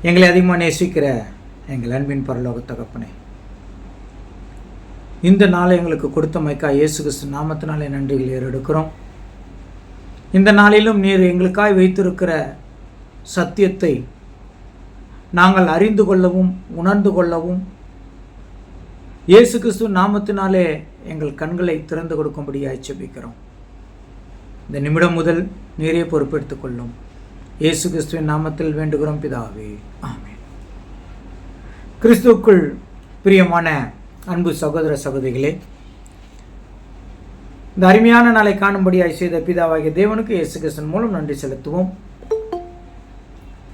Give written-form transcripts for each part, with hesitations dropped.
எங்களை அதிகமாக நேசிக்கிற எங்கள் அன்பின் பரலோக தகப்பனே, இந்த நாளை எங்களுக்கு கொடுத்த மைக்கா இயேசு கிறிஸ்து நாமத்தினாலே நன்றிகள் ஏறெடுக்கிறோம். இந்த நாளிலும் நீர் எங்களுக்காய் வைத்திருக்கிற சத்தியத்தை நாங்கள் அறிந்து கொள்ளவும் உணர்ந்து கொள்ளவும் இயேசு கிறிஸ்து நாமத்தினாலே எங்கள் கண்களை திறந்து கொடுக்கும்படியாய் ஜெபிக்கிறோம். இந்த நிமிடம் முதல் நீரே பொறுப்பெடுத்துக் கொள்ளும். இயேசு கிறிஸ்துவின் நாமத்தில் வேண்டுகிறோம் பிதாவே, ஆமென். கிறிஸ்துவுக்குள் பிரியமான அன்பு சகோதர சகோதரிகளே, இந்த அருமையான நாளை காணும்படியாய் செய்த பிதாவாகிய தேவனுக்கு இயேசு கிறிஸ்துவின் மூலம் நன்றி செலுத்துவோம்.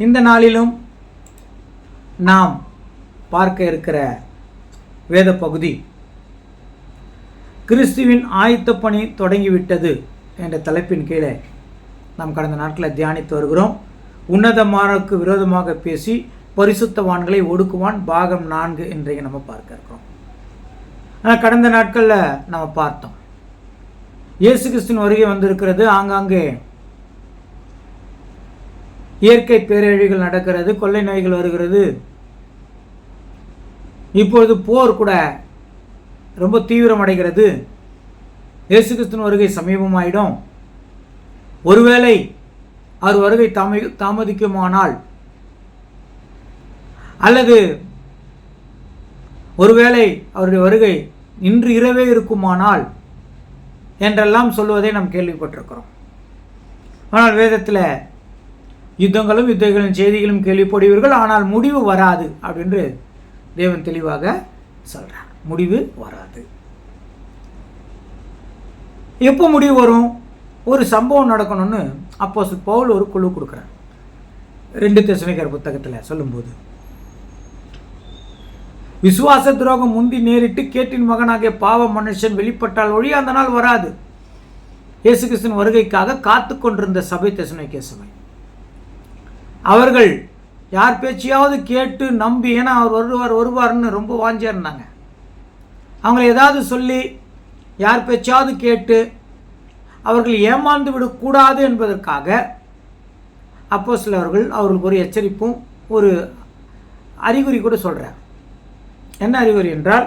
இந்த நாளிலும் நாம் பார்க்க இருக்கிற வேத பகுதி கிறிஸ்துவின் ஆயத்த பணி தொடங்கிவிட்டது என்ற தலைப்பின் கீழே நாம் கடந்த நாட்களில் தியானித்து வருகிறோம். உன்னதமானக்கு விரோதமாக பேசி பரிசுத்தவான்களை ஒடுக்குவான் பாகம் 4 இன்றைக்கு நம்ம பார்க்க இருக்கிறோம். ஆனால் கடந்த நாட்களில் நம்ம பார்த்தோம், இயேசு கிறிஸ்துவின் வருகை வந்திருக்கிறது. ஆங்காங்கே இயற்கை பேரழிவுகள் நடக்கிறது, கொள்ளை நோய்கள் வருகிறது. இப்பொழுது போர் கூட ரொம்ப தீவிரமடைகிறது. இயேசு கிறிஸ்துவின் வருகை சமீபமாயிடும். ஒருவேளை அவர் வருகை தாமதிக்குமானால், அல்லது ஒருவேளை அவருடைய வருகை இன்று இரவே இருக்குமானால் என்றெல்லாம் சொல்வதை நாம் கேள்விப்பட்டிருக்கிறோம். ஆனால் வேதத்தில் யுத்தங்களும் யுத்தங்களின் செய்திகளும் கேள்விப்படுவீர்கள், ஆனால் முடிவு வராது அப்படின்னு தேவன் தெளிவாக சொல்றார். முடிவு வராது. எப்போ முடிவு வரும்? ஒரு சம்பவம் நடக்கணும்னு அப்போஸ்தலன் பவுல் ஒரு குழு கொடுக்குறார். 2 தெசலோனிக்கர் புத்தகத்தில் சொல்லும்போது, விசுவாச துரோகம் முந்தி நேரிட்டு கேட்டின் மகனாகிய பாவ மனுஷன் வெளிப்பட்டால் ஒழிய அந்த நாள் வராது. இயேசு கிறிஸ்துவின் வருகைக்காக காத்து கொண்டிருந்த சபை தெசலோனிக்கே சபை, அவர்கள் யார் பேச்சையாவது கேட்டு நம்பி, ஏன்னா அவர் வருவார்னு ரொம்ப வாஞ்சியா இருந்தாங்க. அவங்களை ஏதாவது சொல்லி யார் பேச்சாவது கேட்டு அவர்கள் ஏமாந்து விடக்கூடாது என்பதற்காக அப்போஸ்தலர்கள் அவர்களுக்கு ஒரு எச்சரிப்பும் ஒரு அறிகுறி கூட சொல்கிறார். என்ன அறிகுறி என்றால்,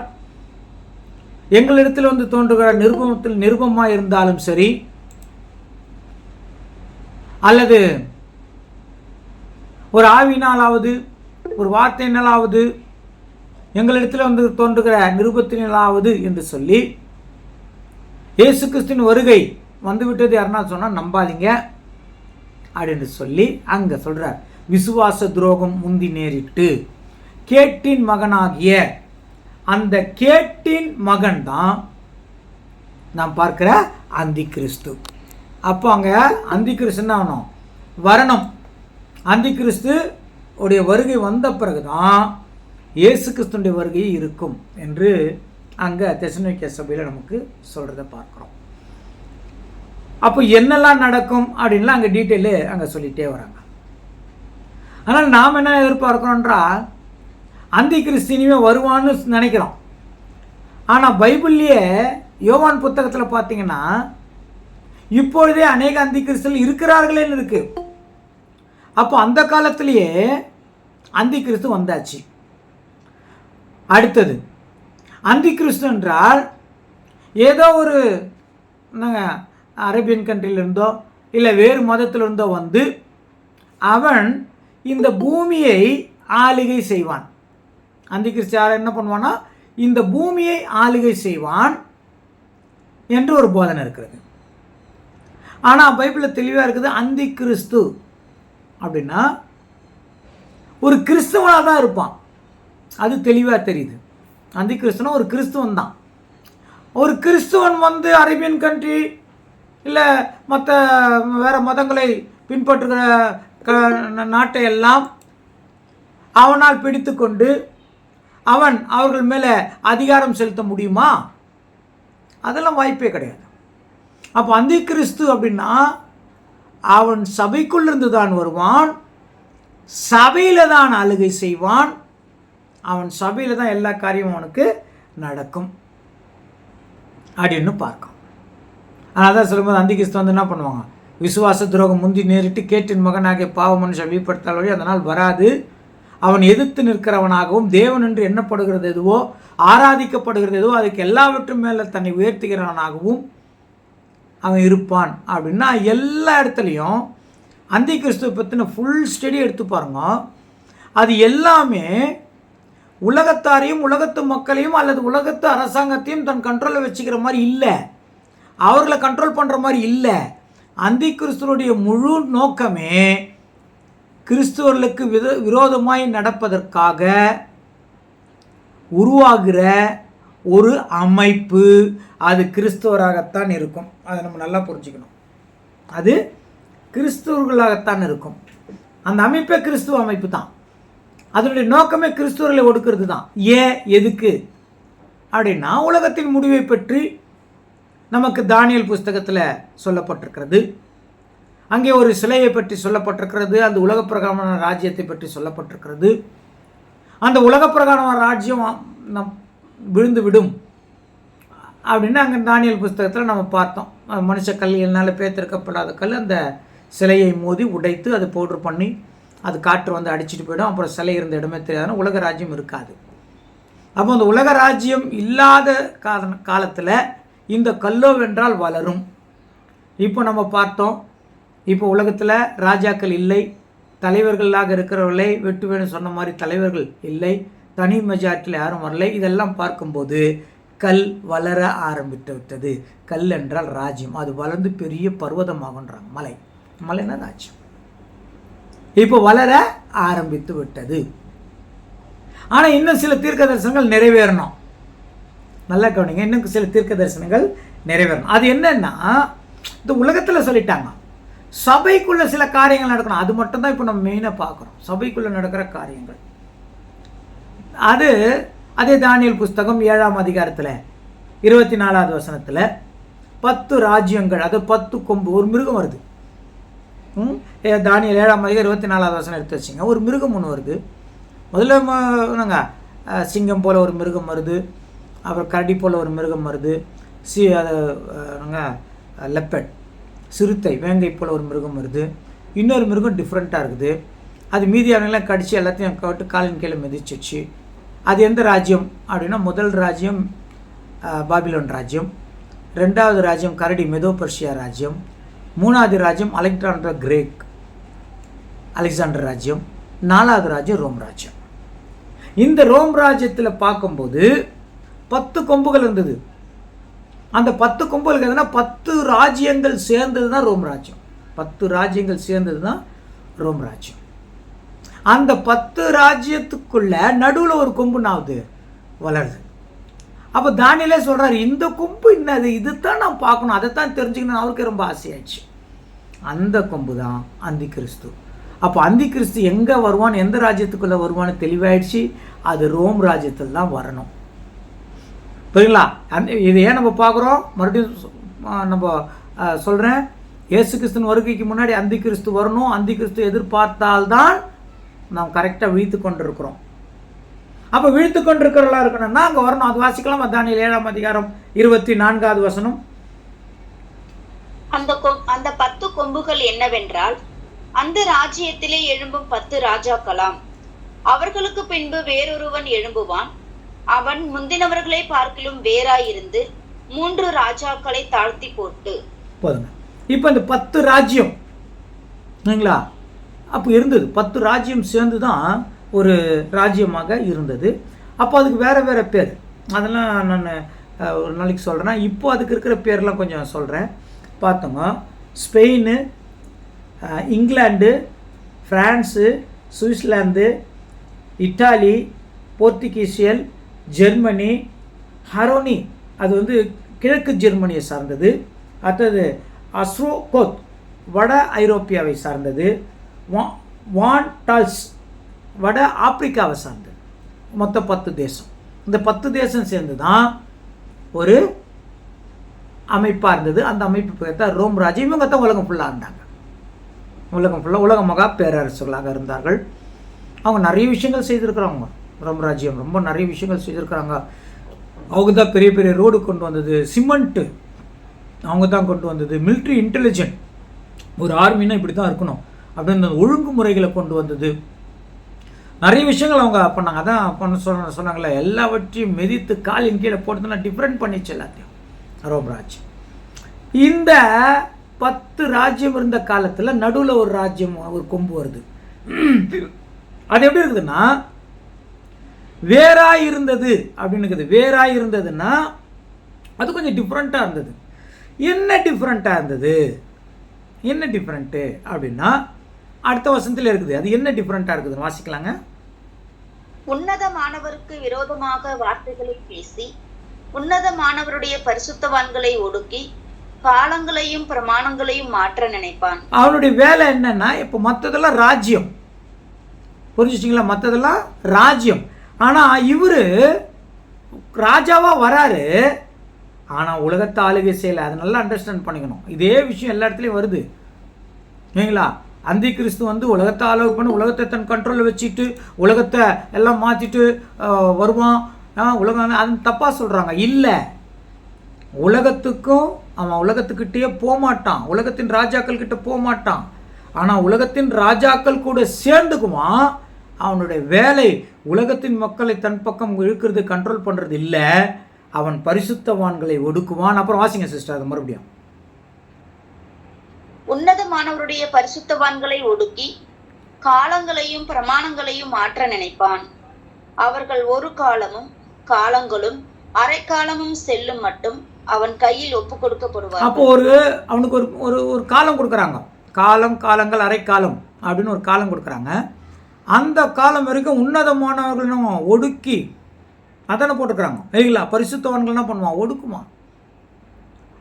எங்களிடத்தில் வந்து தோன்றுகிற நிருபமாக இருந்தாலும் சரி, அல்லது ஒரு ஆவினாலாவது ஒரு வார்த்தையினாலாவது எங்களிடத்தில் வந்து தோன்றுகிற நிருபத்தினாலாவது என்று சொல்லி இயேசு கிறிஸ்துவின் வருகை வந்துவிட்டது யாருன்னா சொன்னால் நம்பாதீங்க அப்படின்னு சொல்லி அங்கே சொல்கிறார். விசுவாச துரோகம் முந்தி நேரிட்டு கேட்டின் மகனாகிய அந்த கேட்டின் மகன் தான் நாம் பார்க்கிற அந்தி கிறிஸ்து. அப்போ அங்கே அந்தி கிறிஸ்துன்னு ஆகணும், வரணும். அந்தி கிறிஸ்து உடைய வருகை வந்த பிறகுதான் இயேசு கிறிஸ்துடைய வருகை இருக்கும் என்று அங்கே தெசலோனிக்கே சபையில் நமக்கு சொல்கிறத பார்க்குறோம். அப்போ என்னெல்லாம் நடக்கும் அப்படின்லாம் அங்கே டீட்டெயிலு அங்கே சொல்லிகிட்டே வராங்க. ஆனால் நாம் என்ன எதிர்பார்க்குறோன்றா, அந்தி கிறிஸ்தினியே வருவான்னு நினைக்கிறோம். ஆனால் பைபிள்லேயே யோவான் புத்தகத்தில் பார்த்தீங்கன்னா இப்பொழுதே அநேக அந்தி கிறிஸ்தல் இருக்கிறார்களேன்னு இருக்கு. அப்போ அந்த காலத்திலேயே அந்தி கிறிஸ்து வந்தாச்சு. அடுத்தது அந்தி கிறிஸ்து என்றால் ஏதோ ஒரு அரேபியன் கண்ட்ரியிலிருந்தோ இல்லை வேறு மதத்திலிருந்தோ வந்து அவன் இந்த பூமியை ஆளுகை செய்வான். அந்தி கிறிஸ்து யார் என்ன பண்ணுவான்னா, இந்த பூமியை ஆளுகை செய்வான் என்று ஒரு போதனை இருக்கிறது. ஆனால் பைபிளில் தெளிவாக இருக்குது, அந்தி கிறிஸ்து அப்படின்னா ஒரு கிறிஸ்தவனாக தான் இருப்பான். அது தெளிவாக தெரியுது. அந்தி கிறிஸ்துவனா ஒரு கிறிஸ்துவன் தான். ஒரு கிறிஸ்துவன் வந்து அரேபியன் கண்ட்ரி இல்லை மற்ற வேறு மதங்களை பின்பற்றுகிற நாட்டை எல்லாம் அவனால் பிடித்து கொண்டு அவர்கள் மேலே அதிகாரம் செலுத்த முடியுமா? அதெல்லாம் வாய்ப்பே கிடையாது. அப்போ அந்தி கிறிஸ்து அப்படின்னா அவன் சபைக்குள்ளிருந்து தான் வருவான், சபையில் தான் ஆளுகை செய்வான், அவன் சபையில் தான் எல்லா காரியமும் அவனுக்கு நடக்கும் அப்படின்னு பார்க்கும். ஆனால் தான் சொல்லும்போது அந்தி கிறிஸ்து வந்து என்ன பண்ணுவாங்க, விசுவாச துரோகம் முந்தி நேரிட்டு கேட்டின் மகனாகிய பாவ மனுஷன் வெளிப்படுத்தால் வழி அதனால் வராது. அவன் எதிர்த்து நிற்கிறவனாகவும் தேவன் என்று எண்ணப்படுகிறது எதுவோ ஆராதிக்கப்படுகிறது எதுவோ அதுக்கு எல்லாவற்றும் மேலே தன்னை உயர்த்துகிறவனாகவும் அவன் இருப்பான். அப்படின்னா எல்லா இடத்துலையும் அந்தி கிறிஸ்துவை பற்றின ஃபுல் ஸ்டடி எடுத்து பாருங்க. அது எல்லாமே உலகத்தாரையும் உலகத்து மக்களையும் அல்லது உலகத்து அரசாங்கத்தையும் தன் கண்ட்ரோலில் வச்சுக்கிற மாதிரி இல்லை, அவர்களை கண்ட்ரோல் பண்ணுற மாதிரி இல்லை. அந்தி கிறிஸ்துவனுடைய முழு நோக்கமே கிறிஸ்துவர்களுக்கு விரோதமாய் நடப்பதற்காக உருவாகிற ஒரு அமைப்பு. அது கிறிஸ்தவராகத்தான் இருக்கும். அதை நம்ம நல்லா புரிஞ்சுக்கணும். அது கிறிஸ்தவர்களாகத்தான் இருக்கும். அந்த அமைப்பே கிறிஸ்துவ அமைப்பு தான். அதனுடைய நோக்கமே கிறிஸ்துவர்களை ஒடுக்கிறது தான். ஏன், எதுக்கு அப்படின்னா உலகத்தின் முடிவை பற்றி நமக்கு தானியேல் புஸ்தகத்தில் சொல்லப்பட்டிருக்கிறது. அங்கே ஒரு சிலையை பற்றி சொல்லப்பட்டிருக்கிறது. அந்த உலக பிரகாரமான ராஜ்யத்தை பற்றி சொல்லப்பட்டிருக்கிறது. அந்த உலக பிரகாரமான ராஜ்யம் விழுந்து விடும் அப்படின்னு அங்கே தானியேல் புஸ்தகத்தில் நம்ம பார்த்தோம். மனுஷ கல்லினால் பேத்திருக்கப்படாத கல் அந்த சிலையை மோதி உடைத்து அது பவுடர் பண்ணி அது காற்று வந்து அடிச்சுட்டு போயிடும். அப்புறம் சிலை இருந்த இடமே தெரியாதுன்னா உலக ராஜ்யம் இருக்காது. அப்போ அந்த உலக ராஜ்யம் இல்லாத காலத்தில் இந்த கல்லோ வென்றால் வளரும். இப்போ நம்ம பார்த்தோம், இப்போ உலகத்தில் ராஜாக்கள் இல்லை, தலைவர்களாக இருக்கிறவர்களே வெட்டு வேணும் சொன்ன மாதிரி தலைவர்கள் இல்லை, தனி மெஜாரிட்டியில் யாரும் வரலை. இதெல்லாம் பார்க்கும்போது கல் வளர ஆரம்பித்து விட்டது. கல் என்றால் ராஜ்யம். அது வளர்ந்து பெரிய பர்வதமாகன்றாங்க. மலைன்னா ராஜ்யம் இப்போ வளர ஆரம்பித்து விட்டது. ஆனால் இன்னும் சில தீர்க்க தரிசனங்கள் நிறைவேறணும். நல்லா கவனிங்க, இன்னும் சில தீர்க்க தரிசனங்கள் நிறைவேறணும். அது என்னன்னா, இந்த உலகத்தில் சொல்லிட்டாங்க சபைக்குள்ள சில காரியங்கள் நடக்கணும். அது மட்டும்தான் இப்போ நம்ம மெயினாக பார்க்குறோம். சபைக்குள்ள நடக்கிற காரியங்கள் அதே தானியேல் புஸ்தகம் 7ஆம் அதிகாரத்தில் 24வது வசனத்தில் 10 ராஜ்யங்கள், அது 10 கொம்பு, ஒரு மிருகம் வருது. தானியேல் 7ஆம் அதிகாரம் 24வது வசனம் எடுத்து வச்சிங்க. ஒரு மிருகம் ஒன்று வருது. முதல்ல சிங்கம் போல் ஒரு மிருகம் வருது, அப்புறம் கரடி போல் ஒரு மிருகம் வருது, லெப்பட் சிறுத்தை வேங்கை போல் ஒரு மிருகம் வருது. இன்னொரு மிருகம் டிஃப்ரெண்ட்டாக இருக்குது. அது மீதியானெல்லாம் கடித்து எல்லாத்தையும் கவிட்டு காலின் கீழே மிதிச்சிச்சு. அது எந்த ராஜ்யம் அப்படின்னா, முதல் ராஜ்யம் பாபிலோன் ராஜ்யம், 2வது ராஜ்யம் கரடி மெதோ பர்ஷியா ராஜ்யம், 3வது ராஜ்யம் அலெக்சாண்டர் ராஜ்யம், 4வது ராஜ்யம் ரோம் ராஜ்யம். இந்த ரோம் ராஜ்யத்தில் பார்க்கும்போது 10 கொம்புகள் இருந்தது. அந்த 10 கொம்புகள் எதுனா 10 ராஜ்யங்கள் சேர்ந்தது தான் ரோம் ராஜ்யம். 10 ராஜ்யங்கள் சேர்ந்தது தான் ரோம் ராஜ்யம். அந்த 10 ராஜ்யத்துக்குள்ள நடுவில் ஒரு கொம்பு நாவுது வளருது. அப்போ தானியேலே சொல்கிறார், இந்த கொம்பு என்னது, இதுதான் நான் பார்க்கணும், அதைத்தான் தெரிஞ்சுக்கணும். அவருக்கு ரொம்ப ஆசையாச்சு. அந்த கொம்பு தான் அந்தி கிறிஸ்து. அப்போ அந்தி கிறிஸ்து எங்கே வருவான், எந்த ராஜ்யத்துக்குள்ளே வருவான்னு தெளிவாயிடுச்சு. அது ரோம் ராஜ்யத்தில் தான் வரணும். புரியுங்களா? இது ஏன் நம்ம பார்க்குறோம், மறுபடியும் நம்ம சொல்கிறேன், இயேசு கிறிஸ்துவின் வருகைக்கு முன்னாடி அந்தி கிறிஸ்து வரணும். அந்தி கிறிஸ்து எதிர்பார்த்தால்தான் நாம் கரெக்டாக வீழ்த்து கொண்டு இருக்கிறோம். அப்போ வீழ்த்து கொண்டு இருக்கிறவர்களா இருக்கணும்னா அங்கே வரணும். அது வாசிக்கலாம். தானியேல் 7ஆம் அதிகாரம் 24வது வசனம். அந்த 10 கொம்புகள் என்னவென்றால், அந்த ராஜ்யத்திலே எழும்பும் 10 ராஜாக்களாம். அவர்களுக்கு பின்பு வேறொருவன் எழும்புவான். அவன் முந்தினவர்களை பார்க்கிலும் வேறாயிருந்து 3 ராஜாக்களை தாழ்த்தி போட்டு. போதுங்க. இப்போ இந்த 10 ராஜ்யம் இல்லைங்களா, அப்போ இருந்தது. 10 ராஜ்யம் சேர்ந்து தான் ஒரு ராஜ்யமாக இருந்தது. அப்போ அதுக்கு வேறு வேறு பேர், அதெல்லாம் நான் ஒரு நாளைக்கு சொல்கிறேன். இப்போ அதுக்கு இருக்கிற பேர்லாம் கொஞ்சம் சொல்கிறேன். பார்த்தோங்க, Spain, England, France, Switzerland, Italy, போர்த்துகீசியல், ஜெர்மனி, ஹரோனி அது வந்து கிழக்கு ஜெர்மனியை சார்ந்தது. அடுத்தது அஸ்ரோகோத் வட ஐரோப்பியாவை சார்ந்தது. வான் டால்ஸ் வட ஆப்பிரிக்காவை சார்ந்தது. மொத்தம் 10 தேசம். இந்த 10 தேசம் சேர்ந்து தான் ஒரு அமைப்பாக இருந்தது. அந்த அமைப்பு பேர் தான் ரோம் ராஜ்யம். இவங்க தான் உலகம் ஃபுல்லாக இருந்தாங்க. உலக மகா பேரரசுகளாக இருந்தார்கள். அவங்க நிறைய விஷயங்கள் செய்திருக்கிறாங்க. ரோம் ராஜ்யம் ரொம்ப நிறைய விஷயங்கள் செய்திருக்கிறாங்க. அவங்க தான் பெரிய பெரிய ரோடு கொண்டு வந்தது, சிமெண்ட்டு அவங்க தான் கொண்டு வந்தது, மிலிட்ரி இன்டெலிஜென்ட், ஒரு ஆர்மின்னா இப்படி தான் இருக்கணும் அப்படின்னு ஒழுங்குமுறைகளை கொண்டு வந்தது. நிறைய விஷயங்கள் அவங்க பண்ணாங்க. அதான் சொன்னாங்களே, எல்லாவற்றையும் மிதித்து காலின் கீழே போட்டதுன்னா டிஃப்ரெண்ட் பண்ணிச்சு எல்லாத்தையும் ரோம் ராஜ்யம். இந்த 10 ராஜ்யம் இருந்த காலத்தில் நடுவில் ஒரு ராஜ்யம், ஒரு கொம்பு வருது. அது எப்படி இருக்குதுன்னா, வேறாய் இருந்தது அப்படின்னு இருக்குது. வேறாய் இருந்ததுன்னா அது கொஞ்சம் டிஃப்ரெண்ட்டாக இருந்தது. என்ன டிஃப்ரெண்ட்டாக இருந்தது, என்ன டிஃப்ரெண்ட்டு அப்படின்னா அடுத்த வசனத்தில் இருக்குது. அது என்ன டிஃப்ரெண்ட்டாக இருக்குதுன்னு வாசிக்கலாங்க. உன்னதமானவருக்கு விரோதமாக வார்த்தைகளை பேசி உன்னதமானவருடைய பரிசுத்தவான்களை ஒடுக்கி காலங்களையும் பிரமாணங்களையும் மாற்ற நினைப்பான். அவனுடைய வேலை என்னன்னா, இப்போ மற்றதெல்லாம் ராஜ்யம், புரிஞ்சுச்சிங்களா? மற்றதெல்லாம் ராஜ்யம். ஆனால் இவர் ராஜாவாக வராரு, ஆனால் உலகத்தை ஆளுகை செய்யலை. அதை நல்லா அண்டர்ஸ்டாண்ட் பண்ணிக்கணும். இதே விஷயம் எல்லா இடத்துலையும் வருது இல்லைங்களா? அந்தி கிறிஸ்து வந்து உலகத்தை ஆளுகை பண்ணி உலகத்தை தன் கண்ட்ரோலில் வச்சுட்டு உலகத்தை எல்லாம் மாற்றிட்டு வருவான். உலகம் அது தப்பாக சொல்கிறாங்க. இல்லை, உலகத்துக்கும் அவன் உலகத்துக்கிட்டே போகமாட்டான், உலகத்தின் ராஜாக்கள் கிட்ட போக மாட்டான். ஆனால் உலகத்தின் ராஜாக்கள் கூட சேர்ந்துக்குவான். அவனுடைய வேலை உலகத்தின் மக்களை தன் பக்கம் இழுக்கிறது, கண்ட்ரோல் பண்ணுறது இல்லை. அவன் பரிசுத்தவான்களை ஒடுக்குவான். அப்புறம் வாசிங்க சிஸ்டர் அது மறுபடியும். உன்னதமானவருடைய பரிசுத்தவான்களை ஒடுக்கி காலங்களையும் பிரமாணங்களையும் மாற்ற நினைப்பான். அவர்கள் ஒரு காலமும் காலங்களும் அரைக்காலமும் செல்லும் மட்டும் அவன் கையில் ஒப்பு கொடுக்கப்படுவார். அப்போ அவனுக்கு ஒரு காலம் கொடுக்குறாங்க. காலம், காலங்கள், அரைக்காலம் அப்படின்னு ஒரு காலம் கொடுக்குறாங்க. அந்த காலம் வரைக்கும் உன்னதமானவர்களும் ஒடுக்கி அதானே போட்டுக்கிறாங்க இல்லைங்களா? பரிசுத்தவான்கள் என்ன பண்ணுவான், ஒடுக்குவான்.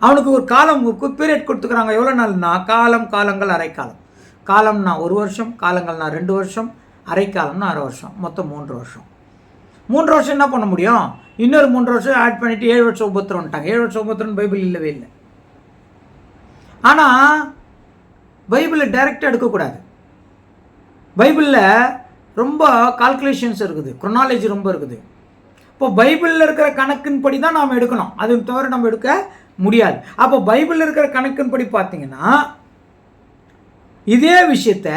அவனுக்கு ஒரு காலம், பீரியட் கொடுத்துக்கிறாங்க. எவ்வளோ நாள்னா காலம், காலங்கள், அரைக்காலம். காலம்னா 1 வருஷம், காலங்கள்னா 2 வருஷம், அரைக்காலம்னா 1/2 வருஷம், மொத்தம் 3 வருஷம். 3 வருஷம் என்ன பண்ண முடியும்? இன்னொரு 3 வருஷம் ஆட் பண்ணிவிட்டு 7 வருஷம் உபத்திரம்ட்டாங்க. 7 வருஷம் உபத்திரம் பைபிள் இல்லவே இல்லை. ஆனால் பைபிளை டைரெக்டாக எடுக்கக்கூடாது. பைபிளில் ரொம்ப கால்குலேஷன்ஸ் இருக்குது, குரோனாலஜி ரொம்ப இருக்குது. இப்போ பைபிளில் இருக்கிற கணக்கின்படி தான் நாம் எடுக்கணும், அது தவிர நம்ம எடுக்க முடியாது. அப்போ பைபிளில் இருக்கிற கணக்கின்படி பார்த்தீங்கன்னா இதே விஷயத்த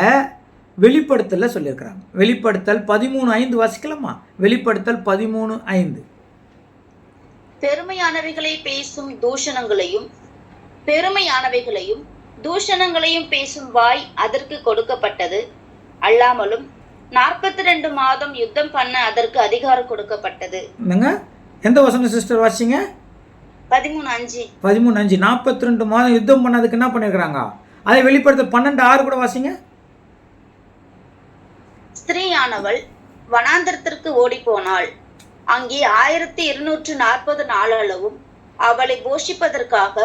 வெளிப்படுத்தல சொல்லியிருக்கிறாங்க. வெளிப்படுத்தல் 13:5 வாசிக்கலாமா? வெளிப்படுத்தல் 13:5. பெருமையானவைகளை பேசும் தூஷணங்களையும் பேசும் வாய் அதற்கு கொடுக்கப்பட்டது. அல்லாமலும் 42 மாதம் யுத்தம் பண்ண அதற்கு அதிகாரம் கொடுக்கப்பட்டது. என்னங்க, எந்த வசனம் சிஸ்டர் வாசிங்க? 13:5. 13:5. 42 மாதம் யுத்தம் பண்ணதுக்கு என்ன பண்ணிருக்கிறாங்க? அதை வெளிப்படுத்த 12:6 கூட வாசிங்க. ஸ்திரீயானவள் வனாந்தரத்திற்கு ஓடி போனாள். அங்கே 1240 நாளளவும் அவளை போஷிப்பதற்காக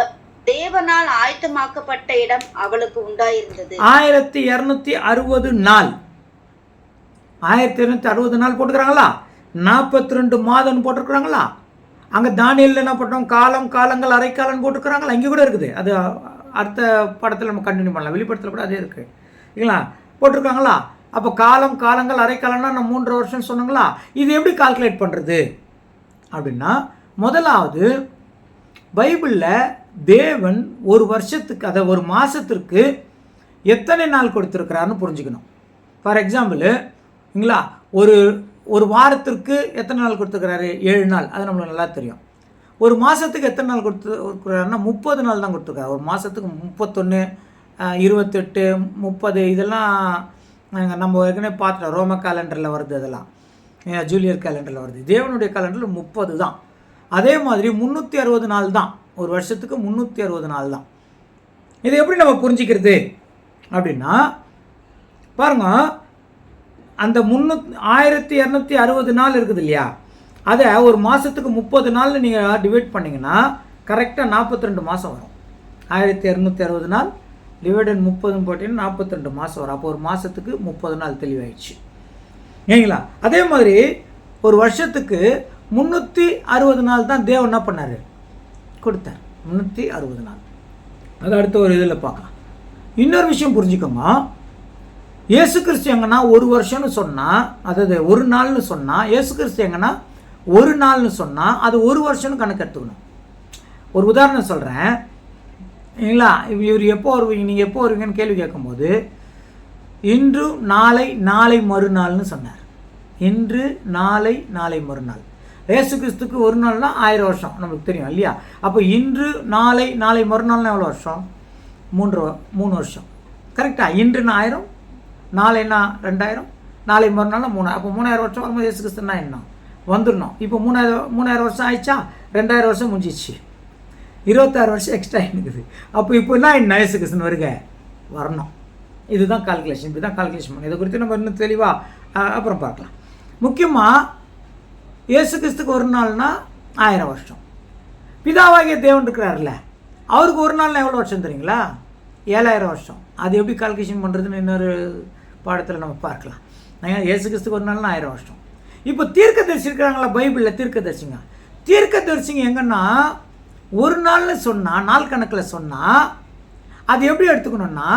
தேவனால் ஆயத்தமாக்கப்பட்ட இடம் அவளுக்கு உண்டாயிருந்தது. 1260 நாள். 1260 நாள் போட்டுக்கிறாங்களா? 42 மாதம் போட்டிருக்கிறாங்களா? அங்கே தானியல் என்ன பண்ணுறோம், காலம், காலங்கள், அரைக்காலம் போட்டுக்கிறாங்களா? இங்கே கூட இருக்குது. அது அடுத்த படத்தில் நம்ம கண்டினியூ பண்ணலாம். வெளிப்படத்தில் கூட அதே இருக்குது இல்லைங்களா? போட்டிருக்காங்களா? அப்போ காலம், காலங்கள், அரைக்காலம்னா நம்ம 3 வருஷம் சொன்னாங்களா? இது எப்படி கால்குலேட் பண்ணுறது அப்படின்னா, முதலாவது பைபிளில் தேவன் ஒரு வருஷத்துக்கு, அதை ஒரு மாதத்திற்கு எத்தனை நாள் கொடுத்துருக்கிறாருன்னு புரிஞ்சுக்கணும். ஃபார் எக்ஸாம்பிள் இல்லைங்களா, ஒரு வாரத்திற்கு எத்தனை நாள் கொடுத்துருக்கிறாரு? 7 நாள். அது நம்மளுக்கு நல்லா தெரியும். ஒரு மாதத்துக்கு எத்தனை நாள் கொடுத்துருக்கிறாருன்னா 30 நாள் தான் கொடுத்துருக்காரு. ஒரு மாதத்துக்கு 31, 28, 30 இதெல்லாம் நம்ம ஏற்கனவே பார்த்துட்டோம். ரோம கேலண்டரில் வருது, அதெல்லாம் ஜூலியர் கேலண்டரில் வருது. தேவனுடைய கேலண்டரில் 30 தான். அதே மாதிரி 360 நாள் தான். ஒரு வருஷத்துக்கு 360 நாள் தான். இதை எப்படி நம்ம புரிஞ்சிக்கிறது அப்படின்னா, பாருங்க, அந்த 1260 நாள் இருக்குது இல்லையா, அதை ஒரு மாதத்துக்கு 30 நாள் நீங்கள் டிவைட் பண்ணிங்கன்னா கரெக்டாக 42 மாதம் வரும். 1260 நாள் டிவைடட் 30 போட்டிங்கன்னா 42 மாதம் வரும். அப்போ ஒரு மாதத்துக்கு 30 நாள் தெளிவாயிடுச்சு ஏங்களா? அதே மாதிரி ஒரு வருஷத்துக்கு 360 நாள் தான் தேவன் என்ன பண்ணார், கொடுத்தார். 360 நாள். அது அடுத்த ஒரு இதில் பார்க்கலாம். இன்னொரு விஷயம் புரிஞ்சுக்கோங்க. இயேசு கிறிஸ்து எங்கன்னா ஒரு வருஷம்னு சொன்னால், அதாவது ஒரு நாள்னு சொன்னால், இயேசு கிறிஸ்து எங்கன்னா ஒரு நாள்னு சொன்னால் அது ஒரு வருஷம்னு கணக்கு எடுத்துக்கணும். ஒரு உதாரணம் சொல்கிறேன் இல்லைங்களா? இவர் எப்போ வருவீங்க, நீங்கள் எப்போ வருவீங்கன்னு கேள்வி கேட்கும்போது இன்று, நாளை, நாளை மறுநாள்னு சொன்னார். இன்று, நாளை, நாளை மறுநாள். இயேசு கிறிஸ்துக்கு ஒரு நாள்னா 1000 வருஷம் நம்மளுக்கு தெரியும் இல்லையா? அப்போ இன்று, நாளை, நாளை மறுநாள்னா எவ்வளோ வருஷம்? 3 வருஷம். கரெக்டாக? இன்றுனா 1000, நாளைனா 2000, நாளை மறுநாள்னா 3000. அப்போ 3000 வருஷம் வரும்போது இயேசு கிறிஸ்துனா என்ன வந்துடணும். இப்போ 3000 வருஷம் ஆயிடுச்சா? 2000 வருஷம் முடிஞ்சிச்சு. 26 வருஷம் எக்ஸ்ட்ரா இருக்குது. அப்போ இப்போ என்ன இயேசு கிறிஸ்துன்னு வருக வரணும். இதுதான் கால்குலேஷன். இப்படி தான் கால்குலேஷன் பண்ணணும். இதை குறித்து நம்ம இன்னும் தெளிவாக அப்புறம் பார்க்கலாம். முக்கியமாக இயேசு கிறிஸ்துக்கு ஒரு நாள்னா 1000 வருஷம். பிதாவாகிய தேவன் இருக்கிறார்ல, அவருக்கு ஒரு நாள்னா எவ்வளோ வருஷம் தெரியுங்களா? 7000 வருஷம். அது எப்படி கால்குலேஷன் பண்ணுறதுன்னு இன்னொரு பாடத்தில் நம்ம பார்க்கலாம். இயேசு கிறிஸ்துக்கு ஒரு நாள்னா 1000 வருஷம். இப்போ தீர்க்கதரிசி இருக்கிறாங்களா பைபிளில்? தீர்க்கதரிசிங்க எங்கன்னா ஒரு நாள்னு சொன்னால், நாள் கணக்கில் சொன்னால் அது எப்படி எடுத்துக்கணும்னா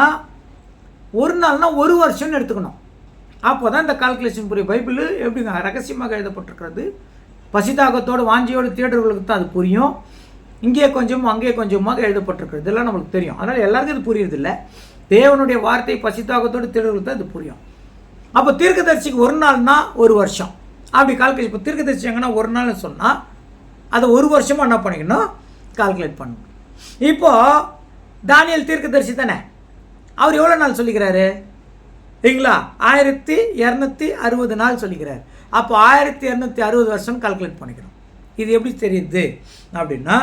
ஒரு நாள்னா ஒரு வருஷம்னு எடுத்துக்கணும். அப்போ தான் இந்த கால்குலேஷன் புரியும். பைபிள் எப்படிங்க ரகசியமாக எழுதப்பட்டிருக்கிறது. பசிதாகத்தோடு வாஞ்சியோடு தேடுறவர்களுக்கு தான் அது புரியும். இங்கே கொஞ்சம் அங்கே கொஞ்சமாக எழுதப்பட்டிருக்கிறது. இதெல்லாம் நம்மளுக்கு தெரியும். அதனால் எல்லாருக்கும் இது புரியுறதில்லை. தேவனுடைய வார்த்தை பசிதாகத்தோடு தேடுறவர்களுக்கு தான் இது புரியும். அப்போ தீர்க்கதரிசிக்கு ஒரு நாள்னா ஒரு வருஷம் அப்படி கால்குலேட். இப்போ தீர்க்கதரிசி எங்கன்னா ஒரு நாள்னு சொன்னால் அதை ஒரு வருஷமாக என்ன பண்ணிக்கணும்? கால்குலேட் பண்ணணும். இப்போது தானியேல் தீர்க்கதரிசி தானே, அவர் எவ்வளோ நாள் சொல்லிக்கிறாரு இல்லைங்களா? 1260 நாள் சொல்லிக்கிறார். அப்போ 1260 வருஷம் கால்குலேட் பண்ணிக்கிறோம். இது எப்படி தெரியுது அப்படின்னா,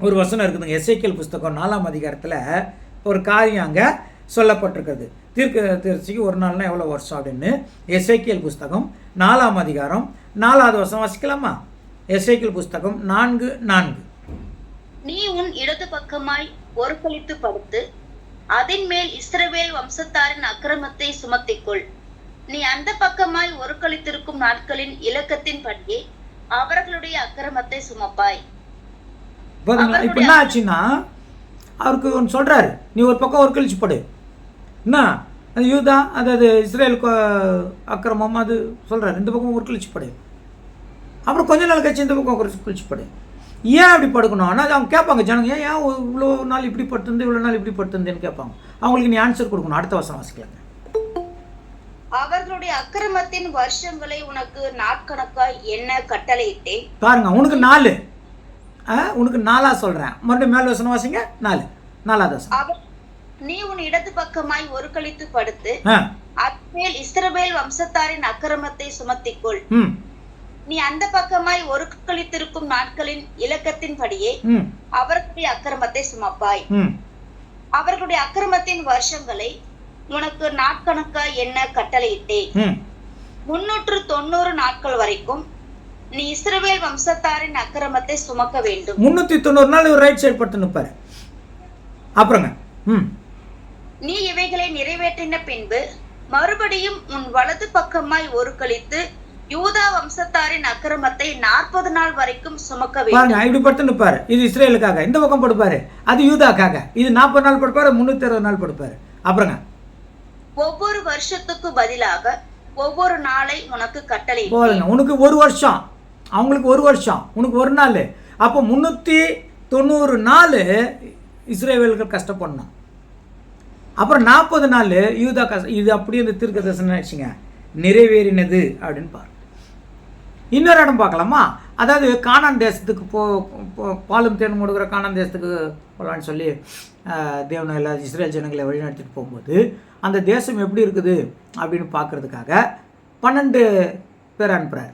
ஒரு வசனம் இருக்குதுங்க. எசேக்கியேல் புஸ்தகம் 4ஆம் அதிகாரத்தில் ஒரு காரியம் அங்கே சொல்லப்பட்டிருக்கிறது. தீர்க்கதரிசிக்கு ஒரு நாள்னா எவ்வளோ வருஷம் அப்படின்னு. எசேக்கியேல் புஸ்தகம் 4ஆம் அதிகாரம் 4வது வசனம் வாசிக்கலாமா? எசேக்கியேல் புஸ்தகம் 4:4. நீ உன் இடது பக்கமாய் ஒரு கழித்து படுத்து அதன் மேல் இஸ்ரவேல் வம்சத்தாரின் அக்கிரமத்தை சுமத்திக்கொள். நீ அந்த பக்கமாய் ஒரு கழித்திருக்கும் நாட்களின் இலக்கத்தின் படியே அவர்களுடைய அக்கிரமத்தை சுமப்பாய். இப்போ என்ன ஆச்சுன்னா, அவருக்கு ஒன்று சொல்றாரு, நீ ஒரு பக்கம் ஒரு கழிச்சு படு. என்ன அது யூதா, அதாவது இஸ்ரேலுக்கு அக்கிரமம் அது சொல்றாரு. இந்த பக்கம் ஒரு கழிச்சு படு. அப்புறம் கொஞ்ச நாள் கழிச்சு இந்த பக்கம் ஒரு கழிச்சு படு. ஏன் அப்படி படுக்கணும்? ஆனால் அவங்க கேட்பாங்க ஜனங்க, ஏன் இவ்வளோ நாள் இப்படி படுத்துருந்து இவ்வளோ நாள் இப்படி படுத்துருந்தேன்னு கேட்பாங்க. அவங்களுக்கு நீ ஆன்சர் கொடுக்கணும். அடுத்த வசனம் வாசிக்கலாங்க. அவர்களுடைய அக்கிரமத்தின் வருஷங்களை உனக்கு நாட்கணக்காய் என்ன கட்டளையிட்டேன். பாருங்க, உனக்கு 4, உனக்கு 4ஆ சொல்றேன். மறுபடியும் மேல் வசனம் வாசிங்க. 4வது வசனம். நீ உன் இடது பக்கமாய் ஒரு கழித்து படுத்து அத்மேல் இஸ்ரவேல் வம்சத்தாரின் அக்கிரமத்தை சுமத்திக்கொள். நீ அந்த பக்கமாய் ஒரு கழித்திருக்கும் நாட்களின் இலக்கத்தின் படியே அவர்களுடைய அக்கிரமத்தை சுமப்பாய். அவர்களுடைய அக்கிரமத்தின் வருஷங்களை உனக்கு நாட்கணக்காய் என்ன கட்டளையிட்டேன். 390 நாட்கள் வரைக்கும் நீ இஸ்ரவேல் வம்சத்தாரின் அக்கிரமத்தை சுமக்க வேண்டும். 390 நாள் ஒரு ரைட் சைடு படுத்து நிப்பாரு. அப்புறங்க நீ இவைகளை நிறைவேற்றின பின்பு மறுபடியும் உன் வலது பக்கமாய் ஒரு கழித்து யூதா வம்சத்தாரின் அக்கிரமத்தை 40 நாள் வரைக்கும் சுமக்க வேண்டும். இப்படி படுத்து நிப்பாரு. இது இஸ்ரேலுக்காக. இந்த பக்கம் படுப்பாரு, அது யூதாக்காக. இது 40 நாள் படுப்பாரு, 360 நாள் படுப்பாரு. அப்புறங்க ஒவ்வொரு வருஷத்துக்கு பதிலாக ஒவ்வொரு நாளை உனக்கு கட்டளை. உனக்கு ஒரு வருஷம், அவங்களுக்கு ஒரு வருஷம், உனக்கு ஒரு நாள். அப்போ 390 நாள் இஸ்ரேவேலுக்கு கஷ்டப்படணும். அப்புறம் 40 நாள் யூதா கஷ்டம். இது அப்படியே இந்த தீர்க்கதரிசனம் வச்சுங்க நிறைவேறினது அப்படின்னு பாரு. இன்னொரு இடம் பார்க்கலாமா? அதாவது கானான் தேசத்துக்கு பாலும் தேனும் கொடுக்குற கானான் தேசத்துக்கு போகலான்னு சொல்லி தேவனை எல்லா இஸ்ரேல் ஜனங்களை வழிநடத்திட்டு போகும்போது அந்த தேசம் எப்படி இருக்குது அப்படின்னு பார்க்குறதுக்காக 12 பேர் அனுப்புகிறார்.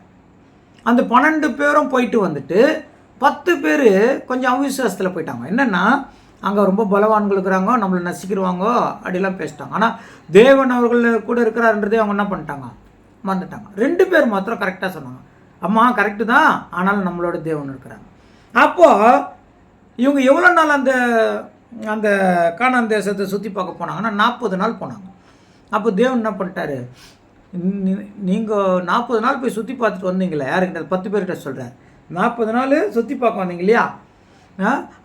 அந்த 12 பேரும் போயிட்டு வந்துட்டு 10 பேர் கொஞ்சம் அவிசுவாசத்தில் போயிட்டாங்க. என்னென்னா, அங்கே ரொம்ப பலவான்கள் இருக்கிறாங்க, நம்மளை நசிக்கிடுவாங்க அப்படிலாம் பேசிட்டாங்க. ஆனால் தேவன் அவர்கள் கூட இருக்கிறாருன்றதே அவங்க என்ன பண்ணிட்டாங்க, மறந்துட்டாங்க. 2 பேர் மாத்திரம் கரெக்டாக சொன்னாங்க, அம்மா கரெக்டு தான், ஆனாலும் நம்மளோட தேவன் இருக்கிறாங்க. அப்போது இவங்க எவ்வளோ நாள் அந்த அந்த கானான் தேசத்தை சுற்றி பார்க்க போனாங்கன்னா 40 நாள் போனாங்க. அப்போ தேவன் என்ன பண்ணிட்டாரு, நீங்கள் 40 நாள் போய் சுற்றி பார்த்துட்டு வந்தீங்களே, யாருக்கிட்ட 10 பேர்கிட்ட சொல்கிறார், 40 நாள் சுற்றி பார்க்க வந்தீங்க இல்லையா,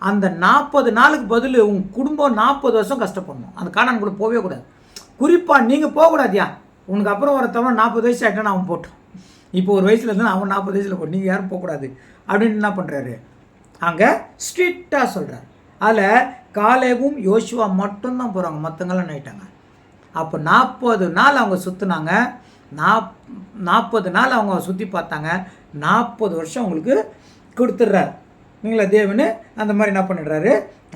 அந்த 40 நாளுக்கு பதில் உங்கள் குடும்பம் 40 வருஷம் கஷ்டப்படணும். அந்த கானான்குள்ளே போகவே கூடாது. குறிப்பாக நீங்கள் போகக்கூடாதியா, உனக்கு அப்புறம் ஒருத்தவன் 40 வயசு ஆகிட்டான்னு அவன் போட்டோம். இப்போ ஒரு வயசில் இருந்தால் அவன் 40 வயசில் போட்டு நீங்கள் யாரும் போகக்கூடாது அப்படின்னு என்ன பண்ணுறாரு, அங்கே ஸ்ட்ரிக்டாக சொல்கிறார். அதில் காலேபும் யோசுவா மட்டும்தான் போகிறாங்க, மற்றவங்களாம் ஆயிட்டாங்க. அப்போ 40 நாள் அவங்க சுற்றுனாங்க. 40 நாள் அவங்க சுற்றி பார்த்தாங்க. 40 வருஷம் அவங்களுக்கு கொடுத்துட்றாரு. நீங்களா தேவனு அந்த மாதிரி என்ன பண்ணிடுறாரு,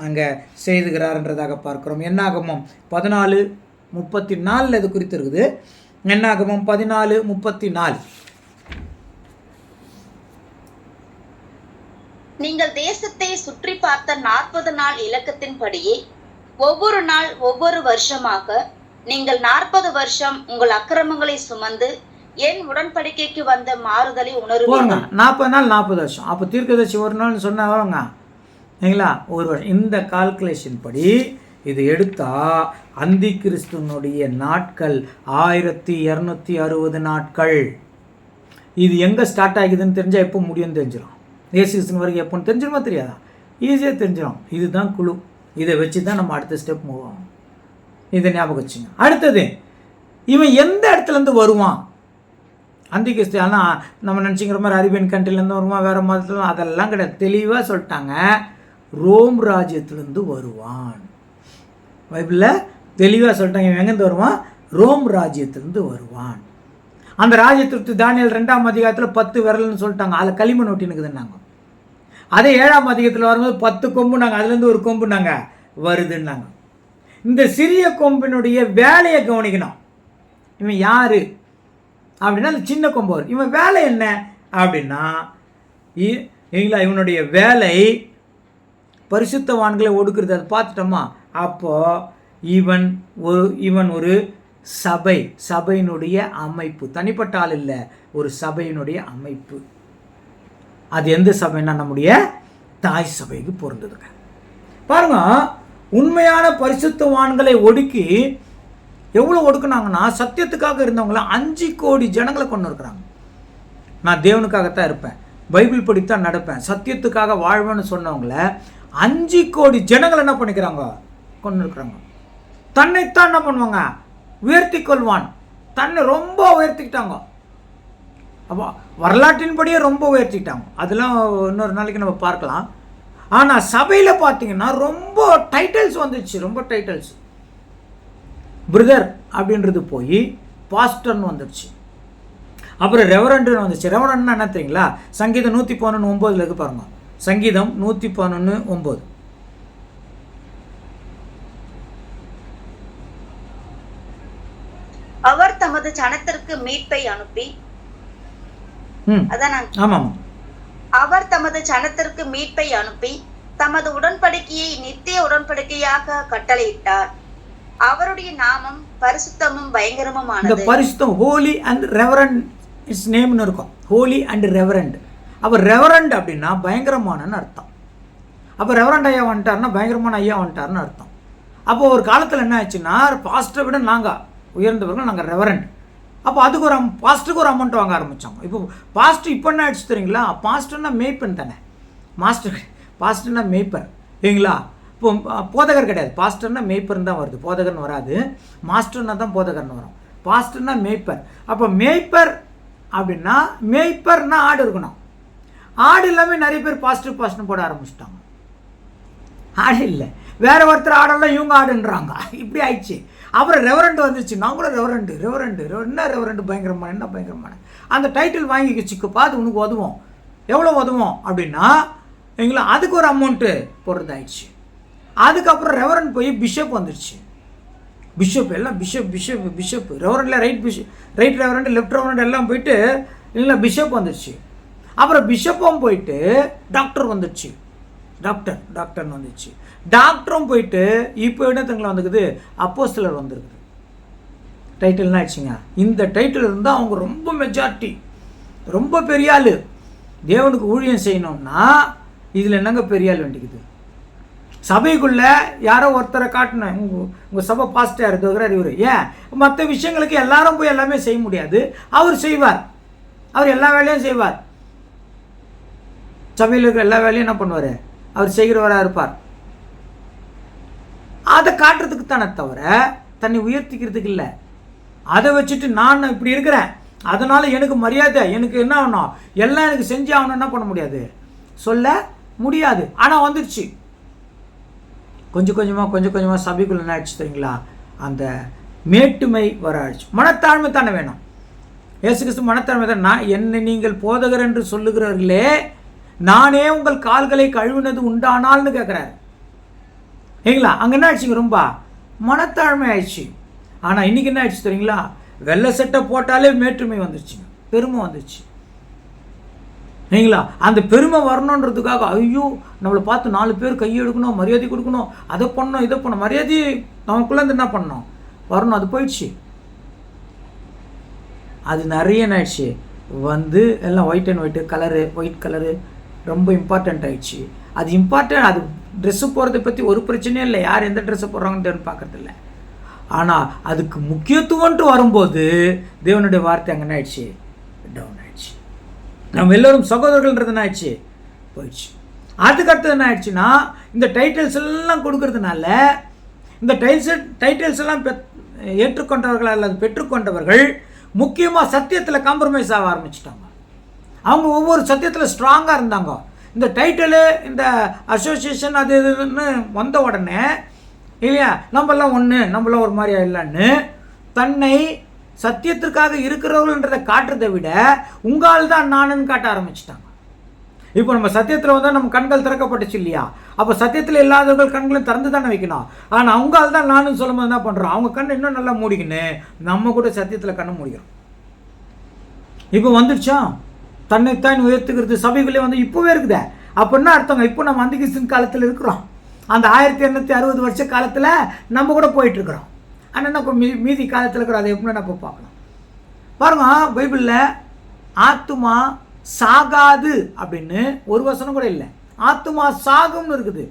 அங்கே செய்துகிறாருன்றதாக பார்க்குறோம். என்னாகமம் 14:34 இது குறித்து இருக்குது. என்னாகமம் 14:34. நீங்கள் தேசத்தை சுற்றி பார்த்த 40 நாள் இலக்கத்தின்படியே ஒவ்வொரு நாள் ஒவ்வொரு வருஷமாக நீங்கள் 40 வருஷம் உங்கள் அக்கிரமங்களை சுமந்து என் உடன்படிக்கைக்கு வந்த மாறுதலை உணருவீர்கள். 40 நாள் 40 வருஷம். அப்போ தீர்க்கதரிசி ஒரு நாள் சொன்னாங்க இல்லைங்களா, ஒரு வருஷம். இந்த கால்குலேஷன் படி இது எடுத்தா அந்தி கிறிஸ்துவனுடைய நாட்கள் 1260 நாட்கள். இது எங்கே ஸ்டார்ட் ஆகிதுன்னு தெரிஞ்சால் எப்போ முடியும்னு தெரிஞ்சிடும். இயேசு கிறிஸ்துவின் வரைக்கும் எப்போன்னு தெரிஞ்சிருமா தெரியாதா? ஈஸியாக தெரிஞ்சிடும். இதுதான் குழு. இதை வச்சு தான் நம்ம அடுத்த ஸ்டெப் மூவ் ஆகும். இதை ஞாபகம் வச்சுங்க. அடுத்தது, இவன் எந்த இடத்துலேருந்து வருவான்? அந்தி கிறிஸ்து. ஆனால் நம்ம நினச்சிக்கிற மாதிரி அரேபியன் கண்ட்ரிலேருந்து வருவான், வேறு மதத்தில், அதெல்லாம் கிடையாது. தெளிவாக சொல்லிட்டாங்க, ரோம் ராஜ்யத்திலேருந்து வருவான். பைபிளில் தெளிவாக சொல்லிட்டாங்க, இவன் எங்கேருந்து வருவான்? ரோம் ராஜ்யத்திலேருந்து வருவான். அந்த ராஜ்யத்திற்கு தானியேல் 2ஆம் அதிகாரத்தில் 10 விரல்னு சொல்லிட்டாங்க. அதில் களிமண் ஒட்டினுக்குதுன்னாங்க. அதே 7ஆம் அதிகாரத்தில் வரும்போது 10 கொம்பு நாங்கள், அதுலேருந்து ஒரு கொம்பு நாங்கள் வருதுன்னாங்க. இந்த சிறிய கொம்பினுடைய வேலையை கவனிக்கணும். இவன் யார் அப்படின்னா அந்த சின்ன கொம்பு வரும். இவன் வேலை என்ன அப்படின்னா, இவனுடைய வேலை பரிசுத்தவான்களை ஒடுக்குறது. அதை பார்த்துட்டோமா? அப்போது இவன் ஒரு சபையினுடைய அமைப்பு. தனிப்பட்ட ஆள் இல்லை, ஒரு சபையினுடைய அமைப்பு. அது எந்த சபைன்னா நம்முடைய தாய் சபைக்கு பொருந்ததுங்க. பாருங்க, உண்மையான பரிசுத்தவான்களை ஒடுக்கி எவ்வளோ ஒடுக்குனாங்கன்னா, சத்தியத்துக்காக இருந்தவங்கள 5 கோடி ஜனங்களை கொண்டு இருக்கிறாங்க. நான் தேவனுக்காகத்தான் இருப்பேன், பைபிள் படித்தான் நடப்பேன், சத்தியத்துக்காக வாழ்வேன்னு சொன்னவங்கள 5 கோடி ஜனங்களை என்ன பண்ணிக்கிறாங்க, கொண்டு இருக்கிறாங்க. தன்னைத்தான் என்ன பண்ணுவாங்க, உயர்த்தி கொள்வான். தன்னை ரொம்ப உயர்த்திக்கிட்டாங்க. அப்போ வரலாற்றின்படியே ரொம்ப உயர்த்திக்கிட்டாங்க. அதெல்லாம் இன்னொரு நாளைக்கு நம்ம பார்க்கலாம். ஆனால் சபையில் பார்த்தீங்கன்னா ரொம்ப டைட்டில்ஸ் வந்துச்சு. ரொம்ப டைட்டில்ஸ். பிரதர் அப்படின்றது போய் பாஸ்டர்னு வந்துடுச்சு. அப்புறம் ரெவரண்ட்னு வந்துச்சு. ரெவரண்ட்னா என்ன தெரியுங்களா? சங்கீதம் 111:9 இருக்கு பாருங்க. சங்கீதம் 111:9. அவர் தமது ஜனத்திற்கு மீட்பை அனுப்பி, அவர் தமது ஜனத்திற்கு மீட்பை அனுப்பி தமது உடன்படிக்கையை நித்திய உடன்படிக்கையாக கட்டளையிட்டார். அவருடைய நாமம் பரிசுத்தமும் பயங்கரமுமானது. இந்த பரிசுத்தம் ஹோலி அண்ட் ரெவரண்ட் இஸ் நேம்னு இருக்கும். Holy and reverend. அப்போ ரெவரண்ட் அப்படின்னா பயங்கரமானன்னு அர்த்தம். அப்போ ரெவரண்ட் ஐயா வந்துட்டார்னா பயங்கரமான ஐயா வந்துட்டார்னு அர்த்தம். அப்போ ஒரு காலத்தில் என்ன ஆச்சுன்னா, பாஸ்டரை விட நாங்கள் உயர்ந்தவர்கள், நாங்கள் ரெவரண்ட். அப்போ அதுக்கு ஒரு பாஸ்டருக்கு ஒரு அமௌண்ட் வாங்க ஆரம்பித்தோம். இப்போ பாஸ்டர் இப்போ என்ன ஆயிடுச்சு தெரியுங்களா? பாஸ்டர்னா மேய்ப்பன் தானே. பாஸ்டர்னா மேய்ப்பர் இல்லைங்களா? இப்போ போதகர் கிடையாது. பாஸ்டர்னா மேய்ப்பர்னு தான் வருது, போதகர்னு வராது. மாஸ்டர்னா தான் போதகர்னு வரும். பாஸ்டர்னா மேய்ப்பர். அப்போ மேய்ப்பர் அப்படின்னா, மேய்ப்பர்னா ஆடு இருக்கணும். ஆடு எல்லாமே நிறைய பேர் பாஸ்டர்னு போட ஆரம்பிச்சிட்டாங்க. ஆடு இல்லை, வேற ஒருத்தர் ஆடெல்லாம் இவங்க ஆடுன்றாங்க. இப்படி ஆயிடுச்சு. அப்புறம் ரெவரண்ட் வந்துச்சு. நாங்களும் ரெவரண்ட் என்ன ரெவரண்ட் பயங்கரமான, என்ன பயங்கரமான அந்த டைட்டில் வாங்கிக்கிச்சுக்குப்பா, அது உனக்கு உதவும். எவ்வளோ உதவும் அப்படின்னா எங்களா அதுக்கு ஒரு அமௌண்ட்டு போடுறது ஆயிடுச்சு. அதுக்கப்புறம் ரெவரண்ட் போய் பிஷப் வந்துடுச்சு. பிஷப் எல்லாம் பிஷப் ரெவரண்டில் ரைட் ரெவரண்ட் லெஃப்ட் ரெவரண்ட் எல்லாம் போயிட்டு இல்லைங்களா பிஷப் வந்துடுச்சு. அப்புறம் பிஷப்பும் போயிட்டு டாக்டர் வந்துடுச்சு. டாக்டர்னு வந்துச்சு. டாக்டரும் போயிட்டு இப்போ இடத்துங்களை வந்துக்குது, அப்போஸ்தலர் வந்துருக்குது. டைட்டில்னா ஆயிடுச்சுங்க. இந்த டைட்டில் இருந்தால் அவங்க ரொம்ப மெஜாரிட்டி, ரொம்ப பெரிய ஆள். தேவனுக்கு ஊழியம் செய்யணும்னா இதில் என்னங்க பெரிய ஆள் வேண்டிக்குது? சபைக்குள்ளே யாரோ ஒருத்தரை காட்டினேன், உங்கள் சபை பாஸ்டர் இருக்கிறார் இவர். ஏன் மற்ற விஷயங்களுக்கு எல்லாரும் போய் எல்லாமே செய்ய முடியாது. அவர் செய்வார், அவர் எல்லா வேலையும் செய்வார். சபையில் இருக்கிற எல்லா வேலையும் என்ன பண்ணுவார், அவர் செய்கிறவராக இருப்பார். அதை காட்டுறதுக்கு தானே தவிர தன்னை உயர்த்திக்கிறதுக்கு இல்லை. அதை வச்சுட்டு நான் இப்படி இருக்கிறேன், அதனால் எனக்கு மரியாதை, எனக்கு என்ன ஆகணும், எல்லாம் எனக்கு செஞ்சு ஆகணும், என்ன பண்ண முடியாது, சொல்ல முடியாது. ஆனால் வந்துடுச்சு. கொஞ்சம் கொஞ்சமாக சபைக்குள்ள என்ன ஆயிடுச்சு தெரியுங்களா? அந்த மேட்டுமை வர ஆயிடுச்சு. மனத்தாழ்மை தானே வேணும். இயேசு கிறிஸ்து மனத்தாழ்மை தான், நான் என்னை நீங்கள் போதகர் என்று சொல்லுகிறவர்களே நானே உங்கள் கால்களை கழுவினது உண்டானால்னு கேட்குறாரு. சரிங்களா? அங்கே என்ன ஆயிடுச்சுங்க? ரொம்ப மனத்தாழ்மை ஆயிடுச்சு. ஆனால் இன்றைக்கி என்ன ஆயிடுச்சு தெரியுங்களா? வெள்ளை சட்டை போட்டாலே மேற்றுமை வந்துருச்சுங்க, பெருமை வந்துருச்சு. சரிங்களா? அந்த பெருமை வரணுன்றதுக்காக ஐயோ நம்மளை பார்த்து 4 பேர் கையெடுக்கணும், மரியாதை கொடுக்கணும், அதை பண்ணணும், இதை பண்ணணும், மரியாதை நமக்குள்ளேருந்து என்ன பண்ணணும் வரணும், அது போயிடுச்சு. அது நிறைய ஆயிடுச்சு. வந்து எல்லாம் white and white colour, white colour ரொம்ப இம்பார்ட்டண்ட் ஆயிடுச்சு. அது இம்பார்ட்டன்ட். அது ட்ரெஸ்ஸு போகிறத பற்றி ஒரு பிரச்சனையும் இல்லை, யார் எந்த ட்ரெஸ்ஸை போடுறாங்கன்னு பார்க்கறதில்ல. ஆனால் அதுக்கு முக்கியத்துவம்ன்ட்டு வரும்போது தேவனுடைய வார்த்தை அங்கே என்ன ஆயிடுச்சு? டவுன் ஆயிடுச்சு. நம்ம எல்லோரும் சகோதரர்கள்ன்றது என்ன ஆயிடுச்சு? போயிடுச்சு. அதுக்கடுத்தது என்ன ஆயிடுச்சுன்னா, இந்த டைட்டில்ஸ் எல்லாம் கொடுக்கறதுனால இந்த டைட்டில்ஸ் எல்லாம் ஏற்றுக்கொண்டவர்கள் அல்லது பெற்றுக்கொண்டவர்கள் முக்கியமாக சத்தியத்தில் காம்ப்ரமைஸ் ஆக ஆரம்பிச்சிட்டாங்க. அவங்க ஒவ்வொரு சத்தியத்தில் ஸ்ட்ராங்காக இருந்தாங்க. இந்த டைட்டிலு, இந்த அசோசியேஷன், அது இதுன்னு வந்த உடனே இல்லையா, நம்மளாம் ஒன்று, நம்மளாம் ஒரு மாதிரியா இல்லைன்னு தன்னை சத்தியத்திற்காக இருக்கிறவர்கள்ன்றதை காட்டுறதை விட உங்கால் தான் நானுன்னு காட்ட ஆரம்பிச்சிட்டாங்க. இப்போ நம்ம சத்தியத்தில் வந்தால் நம்ம கண்கள் திறக்கப்பட்டுச்சு இல்லையா? அப்போ சத்தியத்தில் இல்லாதவர்கள் கண்களையும் திறந்து தானே வைக்கணும். ஆனால் அவங்கால் தான் நானுன்னு சொல்லும்போது என்ன பண்ணுறோம்? அவங்க கண் இன்னும் நல்லா மூடிக்கின்னு நம்ம கூட சத்தியத்தில் கண்ணை மூடிக்கிறோம். இப்போ வந்துடுச்சா தன்னைத்தான் உயர்த்துக்கிறது சபைகளே வந்து இப்போவே இருக்குதே. அப்போ என்ன அர்த்தங்க? இப்போ நம்ம அந்திகிறிஸ்து காலத்தில் இருக்கிறோம். அந்த 1860 வருஷ காலத்தில் நம்ம கூட போயிட்டுருக்குறோம். ஆனால் நம்ம மீதி காலத்தில் இருக்கிறோம். அதை எப்படி நம்ம பார்க்கலாம் பாருங்க. பைபிளில் ஆத்துமா சாகாது அப்படின்னு ஒரு வசனம் கூட இல்லை. ஆத்துமா சாகும்னு இருக்குது.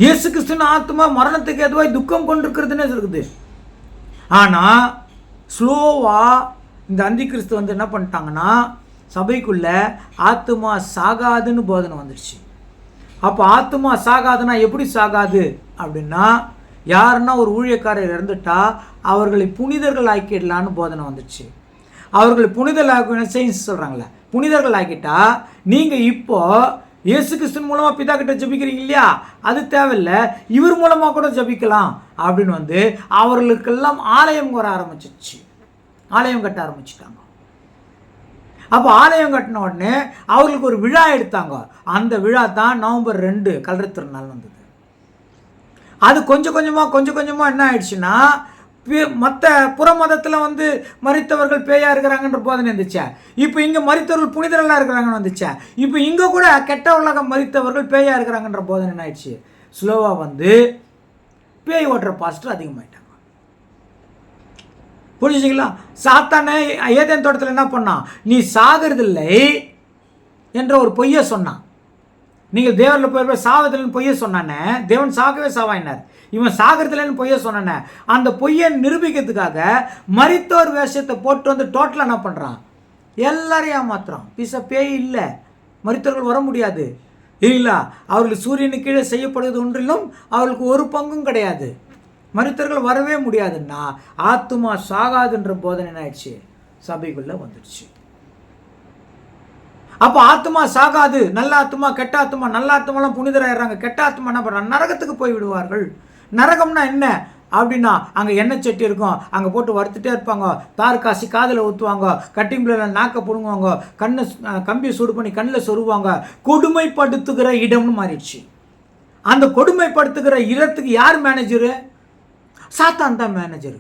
இயேசு கிறிஸ்துவின் ஆத்துமா மரணத்துக்கு எதுவாய் துக்கம் கொண்டிருக்கிறதுன்னு இருக்குது. ஆனால் ஸ்லோவாக இந்த அந்தி கிறிஸ்து வந்து என்ன பண்ணிட்டாங்கன்னா, சபைக்குள்ள ஆத்துமா சாகாதுன்னு போதனை வந்துடுச்சு. அப்போ ஆத்துமா சாகாதுன்னா எப்படி சாகாது அப்படின்னா, யாருன்னா ஒரு ஊழியக்காரர் இறந்துட்டா அவர்களை புனிதர்கள் ஆக்கிடலான்னு போதனை வந்துடுச்சு. அவர்களை புனிதர்கள் ஆக்கி சயின்ஸ் சொல்கிறாங்களே, புனிதர்கள் ஆக்கிட்டா நீங்கள் இப்போ இயேசு கிறிஸ்துவின் மூலமாக பிதா கிட்ட ஜபிக்கிறீங்க இல்லையா, அது தேவையில்லை, இவர் மூலமாக கூட ஜபிக்கலாம் அப்படின்னு வந்து அவர்களுக்கெல்லாம் ஆலயம் வர ஆரம்பிச்சிச்சு. ஆலயம் கட்ட ஆரம்பிச்சிட்டாங்க. அப்போ ஆலயம் கட்டின உடனே அவர்களுக்கு ஒரு விழா எடுத்தாங்க. அந்த விழா தான் நவம்பர் 2 கல்லறை திருநாள் வந்தது. அது கொஞ்சம் கொஞ்சமாக என்ன ஆயிடுச்சுன்னா, மற்ற புற மதத்தில் வந்து மரித்தவர்கள் பேயா இருக்கிறாங்கன்ற போதனை இருந்துச்சா. இப்போ இங்கே மரித்தவர்கள் புனிதர்களாக இருக்கிறாங்கன்னு வந்துச்சா. இப்போ இங்கே கூட கெட்ட உலகம் மரித்தவர்கள் பேயா இருக்கிறாங்கன்ற போதனை என்ன ஆயிடுச்சு. ஸ்லோவாக வந்து பேய் ஓட்டுற பாஸ்டர் அதிகமாயிட்டாங்க. புரிஞ்சுங்களா? சாத்தானே ஏதேன் தோட்டத்தில் என்ன பண்ணான்? நீ சாகிறதில்லை என்ற ஒரு பொய்யை சொன்னான். நீங்கள் தேவரில் போய் சாவதில்லைன்னு பொய்யை சொன்னானே, தேவன் சாகவே சாவாயினார். இவன் சாகிறதில்லைன்னு பொய்யை சொன்னானே, அந்த பொய்யை நிரூபிக்கிறதுக்காக மரித்தோர் வேஷத்தை போட்டு வந்து டோட்டலாக என்ன பண்ணுறான்? எல்லாரையும் ஏமாத்துறான். பேய் இல்லை, மரித்தவர்கள் வர முடியாது இல்லைங்களா? அவர்களுக்கு சூரியனுக்கு கீழே செய்யப்படுவது ஒன்றிலும் அவர்களுக்கு ஒரு பங்கும் கிடையாது. மரித்தவர்கள் வரவே முடியாதுன்னா ஆத்துமா சாகாதுன்ற போதனை என்ன ஆயிடுச்சு? சபைக்குள்ளே வந்துடுச்சு. அப்போ ஆத்மா சாகாது, நல்ல ஆத்மா கெட்ட ஆத்மா, நல்ல ஆத்மாலாம் புனிதராயிடுறாங்க, கெட்ட ஆத்மா என்ன பண்ணுறாங்க? நரகத்துக்கு போய் விடுவார்கள். நரகம்னா என்ன அப்படின்னா, அங்கே எண்ணெய் சட்டி இருக்கும், அங்கே போட்டு வறுத்துட்டே இருப்பாங்க, தார் காசி காதில் ஊற்றுவாங்க, கட்டிங் பிள்ளைல நாக்க பிடுங்குவாங்க, கண்ணை கம்பி சூடு பண்ணி கண்ணில் சொருவாங்க. கொடுமைப்படுத்துகிற இடம்னு மாறிடுச்சு. அந்த கொடுமைப்படுத்துகிற இடத்துக்கு யார் மேனேஜரு? சாத்தான் தான் மேனேஜரு.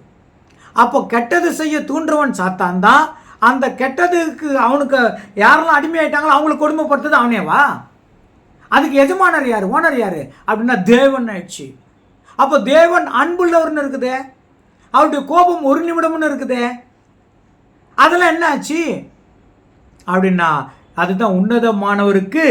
அப்போ கெட்டது செய்ய தூண்டுறவன் சாத்தான் தான். அந்த கெட்டதுக்கு அவனுக்கு யாரெல்லாம் அடிமையாயிட்டாங்களோ அவங்களை கொடுமைப்படுத்துறது அவனேவா? அதுக்கு எஜமானர் யார், ஓனர் யார் அப்படின்னா தேவன் ஆயிடுச்சு. அப்போ தேவன் அன்புள்ளவர்னு இருக்குதே, அவருடைய கோபம் ஒரு நிமிடம்னு இருக்குதே, அதெல்லாம் என்ன ஆச்சு அப்படின்னா, அதுதான் உன்னதமானவருக்கு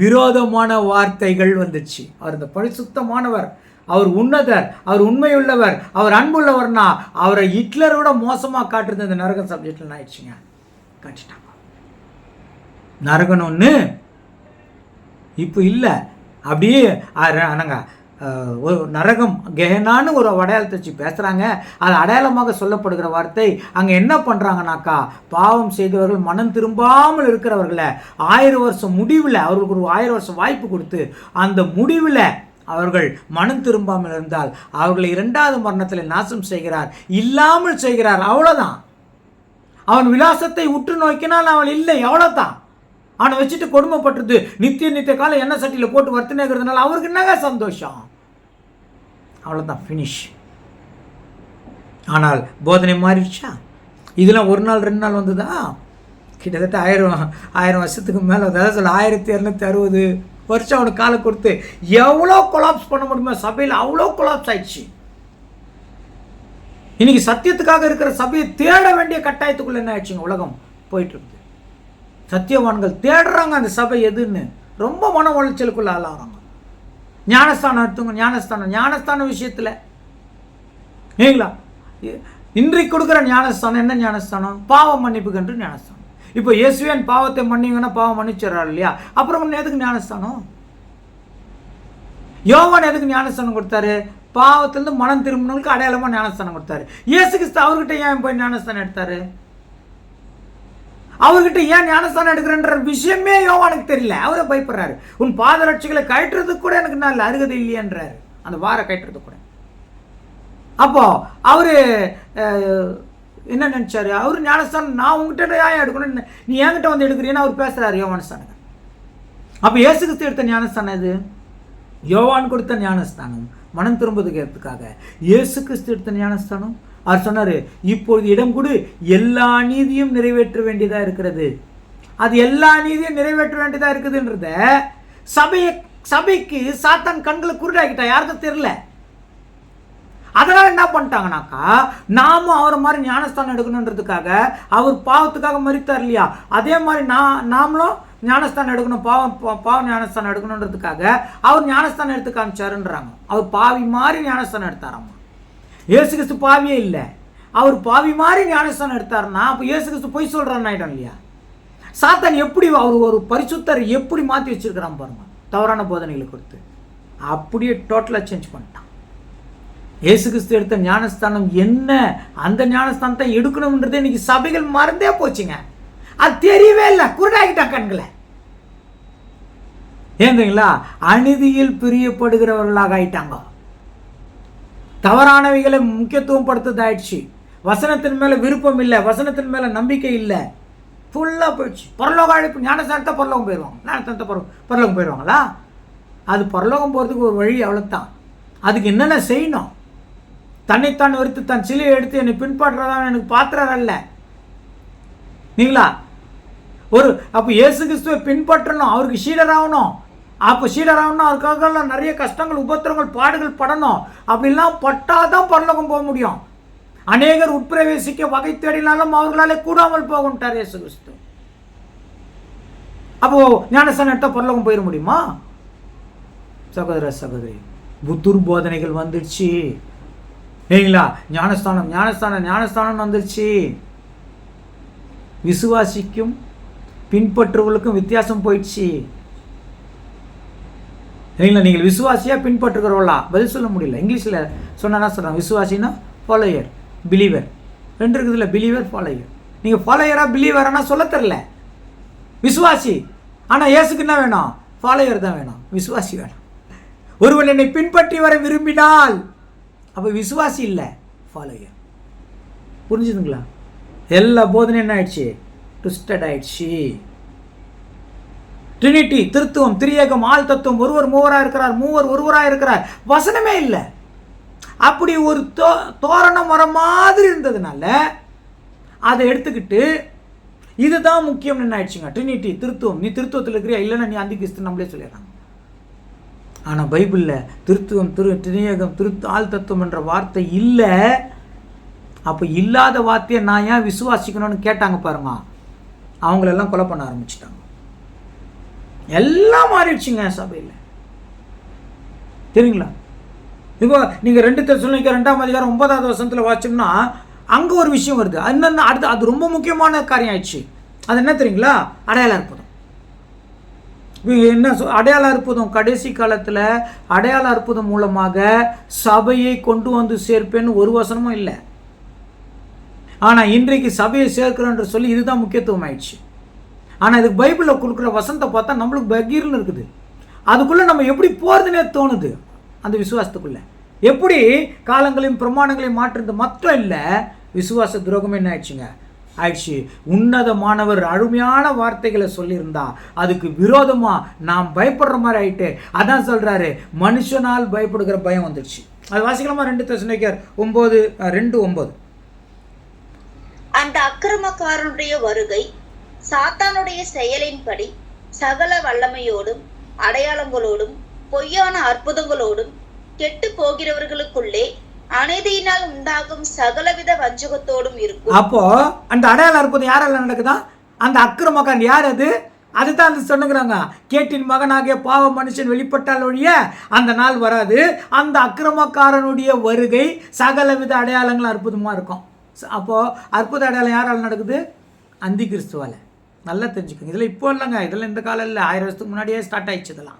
விரோதமான வார்த்தைகள் வந்துச்சு. அவர் இந்த பரிசுத்தமானவர், அவர் உன்னதர், அவர் உண்மையுள்ளவர், அவர் அன்புள்ளவர்னா அவரை ஹிட்லரோட மோசமாக காட்டுறது இந்த நரக சப்ஜெக்டில் ஆயிடுச்சுங்க. காட்டிட்டாங்க. நரகன் ஒன்று இப்போ இல்லை. அப்படியே நாங்கள் ஒரு நரகம் கெஹனான்னு ஒரு அடையாளத்தை வச்சு பேசுகிறாங்க. அது அடையாளமாக சொல்லப்படுகிற வார்த்தை. அங்கே என்ன பண்ணுறாங்கனாக்கா, பாவம் செய்தவர்கள் மனம் திரும்பாமல் இருக்கிறவர்களை 1000 வருஷம் முடிவில் அவர்களுக்கு ஒரு 1000 வருஷம் வாய்ப்பு கொடுத்து, அந்த முடிவில் அவர்கள் மனம் திரும்பாமல் இருந்தால் அவர்களை 2வது மரணத்தில் நாசம் செய்கிறார், இல்லாமல் செய்கிறார். அவ்வளோதான். அவன் விலாசத்தை உற்று நோக்கினால் அவள் இல்லை, எவ்வளோதான். அவனை வச்சுட்டு கொடுமைப்பட்டுருது, நித்திய காலம் எண்ணெய் சட்டியில் போட்டு வறுத்துனேங்கிறதுனால அவருக்கு என்னங்க சந்தோஷம்? அவ்வளோதான், ஃபினிஷ். ஆனால் போதனை மாறிடுச்சா? இதெல்லாம் ஒரு நாள் 2 நாள் வந்ததா? கிட்டத்தட்ட 1000 வருஷத்துக்கு மேலே, அதாவது சொல்ல 1260 வருஷம் அவனுக்கு காலம் கொடுத்து எவ்வளோ கொலாப்ஸ் பண்ண முடியுமா சபையில்? அவ்வளோ கொலாப்ஸ் ஆயிடுச்சு. இன்னைக்கு சத்தியத்துக்காக இருக்கிற சபையை தேட வேண்டிய கட்டாயத்துக்குள்ள என்ன ஆயிடுச்சுங்க? உலகம் போயிட்டு இருக்குது. சத்தியவான்கள் தேடுறாங்க அந்த சபை எதுன்னு, ரொம்ப மன உளைச்சலுக்குள்ள ஆளாகிறாங்க. ஞானஸ்தானம் எடுத்துங்க, ஞானஸ்தான விஷயத்தில் ஏங்களா இன்றைக்கு கொடுக்குற ஞானஸ்தானம் என்ன ஞானஸ்தானம்? பாவம் மன்னிப்புக்கென்று ஞானஸ்தானம். இப்போ இயேசுவின் பாவத்தை மன்னிங்கன்னா பாவம் மன்னிச்சிடறாரு இல்லையா? அப்புறம் எதுக்கு ஞானஸ்தானம்? யோவான் எதுக்கு ஞானஸ்தானம் கொடுத்தாரு? பாவத்திலிருந்து மனம் திரும்பினவங்களுக்கு அடையாளமாக ஞானஸ்தானம் கொடுத்தாரு. இயேசு கிறிஸ்து அவர்கிட்ட ஏன் போய் ஞானஸ்தானம் எடுத்தாரு? அவர்கிட்ட ஏன் ஞானஸ்தானம் எடுக்கிறன்ற விஷயமே யோவானுக்கு தெரியல. அவரை பயப்படுறாரு. உன் பாதரட்சிகளை கட்டுறதுக்கு கூட எனக்கு நல்ல அருகதை இல்லையன்றாரு, அந்த வார கட்டுறதுக்கு கூட. அப்போ அவரு என்ன நினைச்சாரு? அவரு ஞானஸ்தானம் நான் உங்ககிட்ட ஏன் எடுக்கணும், நீ என்கிட்ட வந்து எடுக்கிறீன்னு அவர் பேசுறாரு யோவானஸ்தானம். அப்போ இயேசு கிறிஸ்து எடுத்த ஞானஸ்தானம் இது? யோவான் கொடுத்த ஞானஸ்தானம் மனம் திரும்புவதற்காக. இயேசு கிறிஸ்து எடுத்த ஞானஸ்தானம் அவர் சொன்னாரு, இப்பொழுது இடம் கொடு, எல்லா நீதியும் நிறைவேற்ற வேண்டியதா இருக்கிறது. அது எல்லா நீதியும் நிறைவேற்ற வேண்டியதா இருக்குதுன்றத சபைக்கு சாத்தான் கண்களை குருடாக்கிட்டா, யாருக்கும் தெரியல. அதனால என்ன பண்ணிட்டாங்கனாக்கா, நாமும் அவரை மாதிரி ஞானஸ்தானம் எடுக்கணுன்றதுக்காக, அவர் பாவத்துக்காக மரித்தார் இல்லையா, அதே மாதிரி நாமளும் ஞானஸ்தானம் எடுக்கணும், பாவம் ஞானஸ்தானம் எடுக்கணுன்றதுக்காக அவர் ஞானஸ்தானம் எடுத்து காமிச்சாருன்றாங்க. அவர் பாவி மாதிரி ஞானஸ்தானம் எடுத்தாராமா. இயேசு கிறிஸ்து பாவியே இல்லை, அவர் பாவி மாதிரி ஞானஸ்தானம் எடுத்தாருன்னா அப்போ இயேசு கிறிஸ்து பொய் சொல்றான்னு ஆயிடும் இல்லையா? சாத்தான் எப்படி அவர் ஒரு பரிசுத்தரை எப்படி மாற்றி வச்சிருக்கிறான் பாருங்க, தவறான போதனைகளை கொடுத்து அப்படியே டோட்டலாக சேஞ்ச் பண்ணிட்டான். இயேசு கிறிஸ்து எடுத்த ஞானஸ்தானம் என்ன, அந்த ஞானஸ்தானத்தை எடுக்கணும்ன்றது இன்னைக்கு சபைகள் மறந்தே போச்சுங்க. அது தெரியவே இல்லை, குருடாகிட்டா கண்களை. ஏந்தீங்களா? அநீதியில் பிரியப்படுகிறவர்களாக ஆயிட்டாங்க. தவறானவைகளை முக்கியத்துவம் படுத்ததாயிடுச்சு. வசனத்தின் மேல விருப்பம் இல்லை, வசனத்தின் மேல நம்பிக்கை இல்லை, ஃபுல்லா போயிடுச்சு. பரலோக அழைப்பு ஞானஸ்தானத்தை பரலோகம் போயிடுவாங்க, ஞானஸ்தானத்தை பரலோகம் போயிடுவாங்களா? அது பரலோகம் போகிறதுக்கு ஒரு வழி, அவ்வளோதான். அதுக்கு என்னென்ன செய்யணும்? தன்னைத்தான் வெறுத்து தன் சிலையை எடுத்து என்னை பின்பற்றதான் எனக்கு பாத்திரர் அல்ல. நீங்களா அப்போ இயேசு கிறிஸ்துவை பின்பற்றணும், அவருக்கு சீடராகணும். அப்போ சீடராகணும், அவருக்காக நிறைய கஷ்டங்கள், உபத்திரங்கள், பாடுகள் படணும். அப்படிலாம் பட்டாதான் பரலோகம் போக முடியும். அநேகர் உட்பிரவேசிக்க வகை தேடினாலும் அவர்களாலே கூடாமல் போகட்டார் இயேசு கிறிஸ்து. அப்போ ஞானஸ்தானம் எடுத்தால் பரலோகம் போயிட முடியுமா? சகோதர சகோதரி, புத்தூர் போதனைகள் வந்துடுச்சு இல்லைங்களா? ஞானஸ்தானம் வந்துடுச்சு. விசுவாசிக்கும் பின்பற்றுவர்களுக்கும் வித்தியாசம் போயிடுச்சு இல்லைங்களா? நீங்கள் விசுவாசியா பின்பற்றுகிறவர்களா? பதில் சொல்ல முடியல. இங்கிலீஷில் சொன்னா சொல்கிறாங்க, விசுவாசினா ஃபாலோயர், பிலீவர். 2 இருக்குதுல்ல, பிலீவர் ஃபாலோயர். நீங்கள் ஃபாலோயரா பிலீவரானா சொல்ல தெரில. விசுவாசி, ஆனால் இயேசுக்கு என்ன வேணும்? ஃபாலோயர் தான் வேணும், விசுவாசி வேணும். ஒருவன் என்னை பின்பற்றி வர விரும்பினால் அப்போ விசுவாசி இல்லை, ஃபாலோயர். புரிஞ்சுதுங்களா? எல்லா போதனை என்ன ஆயிடுச்சு? ட்விஸ்டட் ஆயிடுச்சு. ட்ரினிட்டி, திருத்துவம், திரியேகம், ஆள் தத்துவம், ஒருவர் மூவராக இருக்கிறார், மூவர் ஒருவராக இருக்கிறார், வசனமே இல்லை. அப்படி ஒரு தோரணம் வர மாதிரி இருந்ததுனால அதை எடுத்துக்கிட்டு இதுதான் முக்கியம் என்ன ஆயிடுச்சுங்க? ட்ரினிட்டி, திருத்துவம். நீ திருத்துவத்தில் இருக்கிறியா? இல்லைன்னா நீ அந்தி கிறிஸ்து, நம்மளே சொல்லிடுறாங்க. ஆனால் பைபிளில் திருத்துவம், திரியேகம், ஆள் தத்துவம் என்ற வார்த்தை இல்லை. அப்போ இல்லாத வார்த்தையை நான் ஏன் விசுவாசிக்கணும்னு கேட்டாங்க பாருங்க, அவங்களெல்லாம் கொலை பண்ண ஆரம்பிச்சிட்டாங்க. எல்லாம் மாறிடுச்சுங்க சபையில், தெரியுங்களா? இப்போ நீங்கள் 2 தெசலோனிக்கேயர் 2ஆம் அதிகாரம் 9வது வசனத்தில் வாசிச்சோம்னா அங்கே ஒரு விஷயம் வருது. அடுத்து அது ரொம்ப முக்கியமான காரியம் ஆயிடுச்சு. அது என்ன தெரியுங்களா? அடையாள அற்புதம். என்ன அடையாள அற்புதம்? கடைசி காலத்தில் அடையாள அற்புதம் மூலமாக சபையை கொண்டு வந்து சேர்ப்பேன்னு ஒரு வசனமும் இல்லை. ஆனால் இன்றைக்கு சபையை சேர்க்கிறோன்ற சொல்லி இதுதான் முக்கியத்துவம் ஆயிடுச்சு. ஆனால் இதுக்கு பைபிளில் கொடுக்குற வசனத்தை பார்த்தா நம்மளுக்கு பகீர்னு இருக்குது. அதுக்குள்ளே நம்ம எப்படி போகிறதுனே தோணுது. அந்த விசுவாசத்துக்குள்ளே எப்படி காலங்களையும் பிரமாணங்களையும் மாற்றுறது மட்டும் இல்லை, விசுவாச துரோகமே என்ன ஆயிடுச்சுங்க? ஆயிடுச்சு. உன்னதமானவர் அருமையான வார்த்தைகளை சொல்லியிருந்தா அதுக்கு விரோதமா நாம் பயப்படுற மாதிரி ஆயிட்டு. அதான் சொல்றாரு, மனுஷனால் பயப்படுகிற பயம் வந்துடுச்சு. அது வாசிக்கலாமா? 2 தெசலோனிக்கேயர் 9:2-9. அந்த அக்கிரமக்காரனுடைய வருகை சாத்தானுடைய செயலின்படி சகல வல்லமையோடும் அடையாளங்களோடும் பொய்யான அற்புதங்களோடும் கெட்டு போகிறவர்களுக்குள்ளே அநீதியினால் உண்டாகும் சகலவித வஞ்சகத்தோடும் இருக்கும். அப்போ அந்த அடையாள அற்புதம் யாரெல்லாம் நடக்குதா? அந்த அக்கிரமக்காரன் யார்? அதுதான் அந்த சொன்னுங்கிறாங்க, கேட்டின் மகனாகிய பாவ மனுஷன் வெளிப்பட்டால் ஒழிய அந்த நாள் வராது. அந்த அக்கிரமக்காரனுடைய வருகை சகலவித அடையாளங்கள் அற்புதமாக இருக்கும். அப்போது அற்புத அடையாளம் யாரால் நடக்குது? அந்தி கிறிஸ்துவால். நல்லா தெரிஞ்சுக்கோங்க. இதில் இப்போ இல்லைங்க, இதில் இந்த காலம் இல்லை, 1000 வருஷத்துக்கு முன்னாடியே ஸ்டார்ட் ஆயிடுச்சு இதெல்லாம்.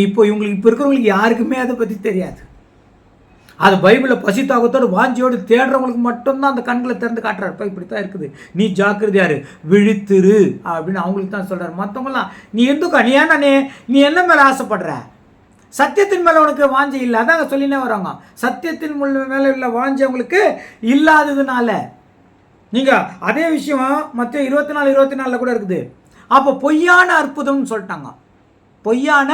இப்போ இவங்களுக்கு, இப்போ இருக்கிறவங்களுக்கு யாருக்குமே அதை பற்றி தெரியாது. அது பைபிளை பசி தாகத்தோடு வாஞ்சியோடு தேடுறவங்களுக்கு மட்டும்தான் அந்த கண்களை திறந்து காட்டுறாருப்பா, இப்படி தான் இருக்குது, நீ ஜாக்கிரதையாரு, விழித்திரு அப்படின்னு அவங்களுக்கு தான் சொல்கிறார். மற்றவங்களாம் நீ எதுக்கா, நீ என்ன மேலே ஆசைப்படுற? சத்தியத்தின் மேலே உனக்கு வாஞ்சி இல்லை. அதாங்க சொல்லினே வராங்க, சத்தியத்தின் மேலே உள்ள வாஞ்சி அவங்களுக்கு இல்லாததுனால. நீங்கள் அதே விஷயம் மற்ற 24:24 கூட இருக்குது. அப்போ பொய்யான அற்புதம்னு சொல்லிட்டாங்க. பொய்யான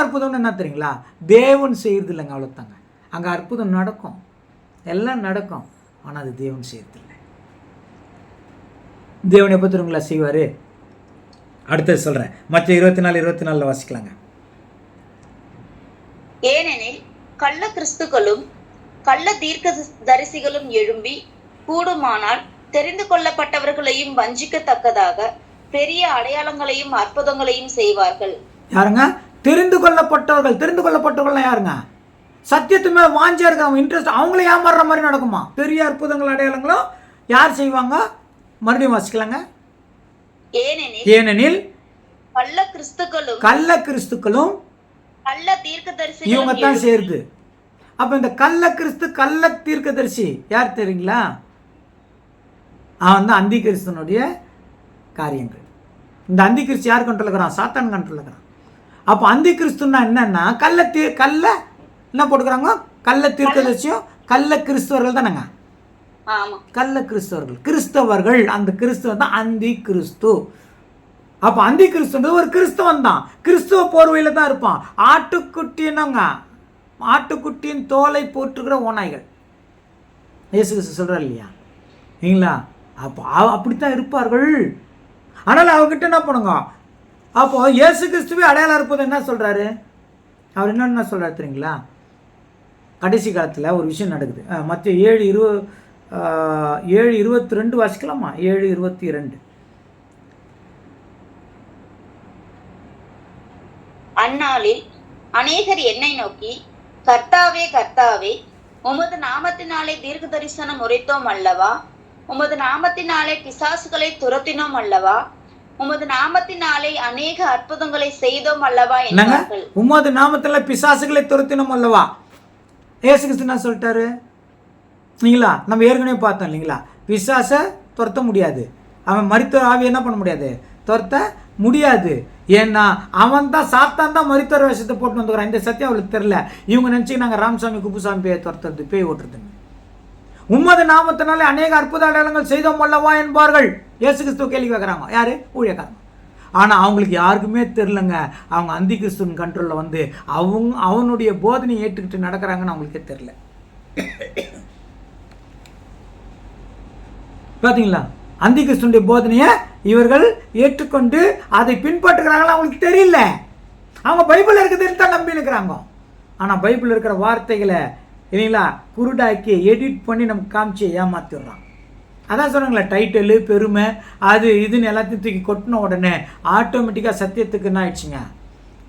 அற்புதம்னு என்ன தெரியுங்களா? தேவன் செய்கிறது இல்லைங்க, அவ்வளோத்தாங்க. அங்கே அற்புதம் நடக்கும், எல்லாம் நடக்கும், ஆனால் அது தேவன் செய்கிறது இல்லை. தேவன் எப்போ தெரியுங்களா செய்வார்? அடுத்தது சொல்கிறேன், மற்ற 24:24 வாசிக்கலாங்க. ஏனெனில் கள்ள கிறிஸ்துக்களும் கள்ள தீர்க்க தரிசிகளும் எழும்பி கூடுமானால் தெரிந்து கொள்ளப்பட்டவர்களையும் வஞ்சிக்கத்தக்கதாக பெரிய அடையாளங்களையும் அற்புதங்களையும் செய்வார்கள். யாருங்க தெரிந்து கொள்ளப்பட்டவர்கள்? யாருங்க? சத்தியத்து மேலே வாஞ்சியா இருக்காங்க, இன்ட்ரெஸ்ட், அவங்கள ஏமாறுற மாதிரி நடக்குமா? பெரிய அற்புதங்கள் அடையாளங்களும் யார் செய்வாங்க? மறுபடியும் வாசிக்கலாங்க. ஏனெனில் கள்ள கிறிஸ்துக்களும் கள்ள தீர்க்கதரிசி இவங்க தான் சேருது. அப்ப இந்த கள்ள தீர்க்கதரிசி யார் தெரியுங்களா? அவன் தான் அந்தி கிறிஸ்துவனுடைய காரியங்கள். இந்த அந்தி கிறிஸ்து யார் கண்ட்ரோல் இருக்கிறான்? சாத்தான் கண்ட்ரோல் இருக்கிறான். அப்போ அந்தி கிறிஸ்துன்னா என்னன்னா, என்ன போட்டுக்கிறாங்க? கள்ள தீர்க்கதரிசியும் கள்ள கிறிஸ்துவர்கள் தானேங்க. கள்ள கிறிஸ்தவர்கள், அந்த கிறிஸ்துவ தான் அந்தி கிறிஸ்து. அப்போ அந்தி கிறிஸ்துன்றது ஒரு கிறிஸ்தவன் தான், கிறிஸ்துவ போர்வையில் தான் இருப்பான். ஆட்டுக்குட்டியின் தோலை போட்டுக்கிற ஓநாய்கள் இயேசு கிறிஸ்து சொல்கிறார் இல்லையா? இல்லைங்களா? அப்போ அப்படித்தான் இருப்பார்கள். ஆனால் அவர்கிட்ட என்ன பண்ணுங்க? அப்போ இயேசு கிறிஸ்துவே அடையாளம் இருப்பது என்ன சொல்கிறாரு? அவர் என்னென்ன சொல்கிறார் தெரியுங்களா? கடைசி காலத்தில் ஒரு விஷயம் நடக்குது. மற்ற 7:22 வாசிக்கலாமா? 7:22. அந்நாளில் அநேகர் என்னை நோக்கி, கர்த்தாவே கர்த்தாவே, உமது நாமத்தினாலே தீர்க்க தரிசனம் உரைத்தோம் அல்லவா? உமது நாமத்தினாலே பிசாசுகளை துரத்தினோம் அல்லவா? உமது நாமத்தினாலே அநேக அற்புதங்களை செய்தோம் அல்லவா என்றார்கள். உமது நாமத்தினாலே பிசாசுகளை துரத்தினோம் அல்லவா? இயேசு கிறிஸ்து என்ன சொல்லிட்டாரு? இல்லைங்களா? நம்ம ஏற்கனவே பார்த்தோம் இல்லைங்களா? பிசாசை துரத்த முடியாது, அவன் மரித்தோர் ஆவி என்ன பண்ண முடியாது? துரத்த முடியாது. ஏன்னா அவன் தான், சாத்தான் தான் மரித்தோர் வேஷத்தை போட்டு வந்துக்கிறான். இந்த சத்தியம் அவளுக்கு தெரியல. இவங்க நினச்சி நாங்கள் ராமசாமி குப்புசாமி பேயை துரத்துறது, பேய் ஓட்டுறதுன்னு. உம்மது நாமத்தினாலே அநேக அற்புத அடையாளங்கள் செய்தோம் அல்லவா என்பார்கள். இயேசு கிறிஸ்துவ கேள்வி கேட்குறாங்க. யாரு? ஊழியக்காரங்க. ஆனால் அவங்களுக்கு யாருக்குமே தெரிலங்க, அவங்க அந்தி கிறிஸ்துவின் கண்ட்ரோலில் வந்து அவனுடைய போதனையை ஏற்றுக்கிட்டு நடக்கிறாங்கன்னு அவங்களுக்கே தெரில. பார்த்தீங்களா? அந்தி கிறிஸ்துவனுடைய போதனையை இவர்கள் ஏற்றுக்கொண்டு அதை பின்பற்றுகிறாங்களா அவங்களுக்கு தெரியல. அவங்க பைபிள் இருக்கிறது தான் நம்பி இருக்கிறாங்க. ஆனால் பைபிள் இருக்கிற வார்த்தைகளை இல்லைங்களா குருடாக்கி எடிட் பண்ணி நமக்கு காமிச்சு ஏமாத்திடுறான். அதான் சொன்னாங்களே, டைட்டிலு, பெருமை, அது இதுன்னு எல்லாத்தையும் தூக்கி கொட்டின உடனே ஆட்டோமேட்டிக்காக சத்தியத்துக்கு என்ன ஆயிடுச்சுங்க?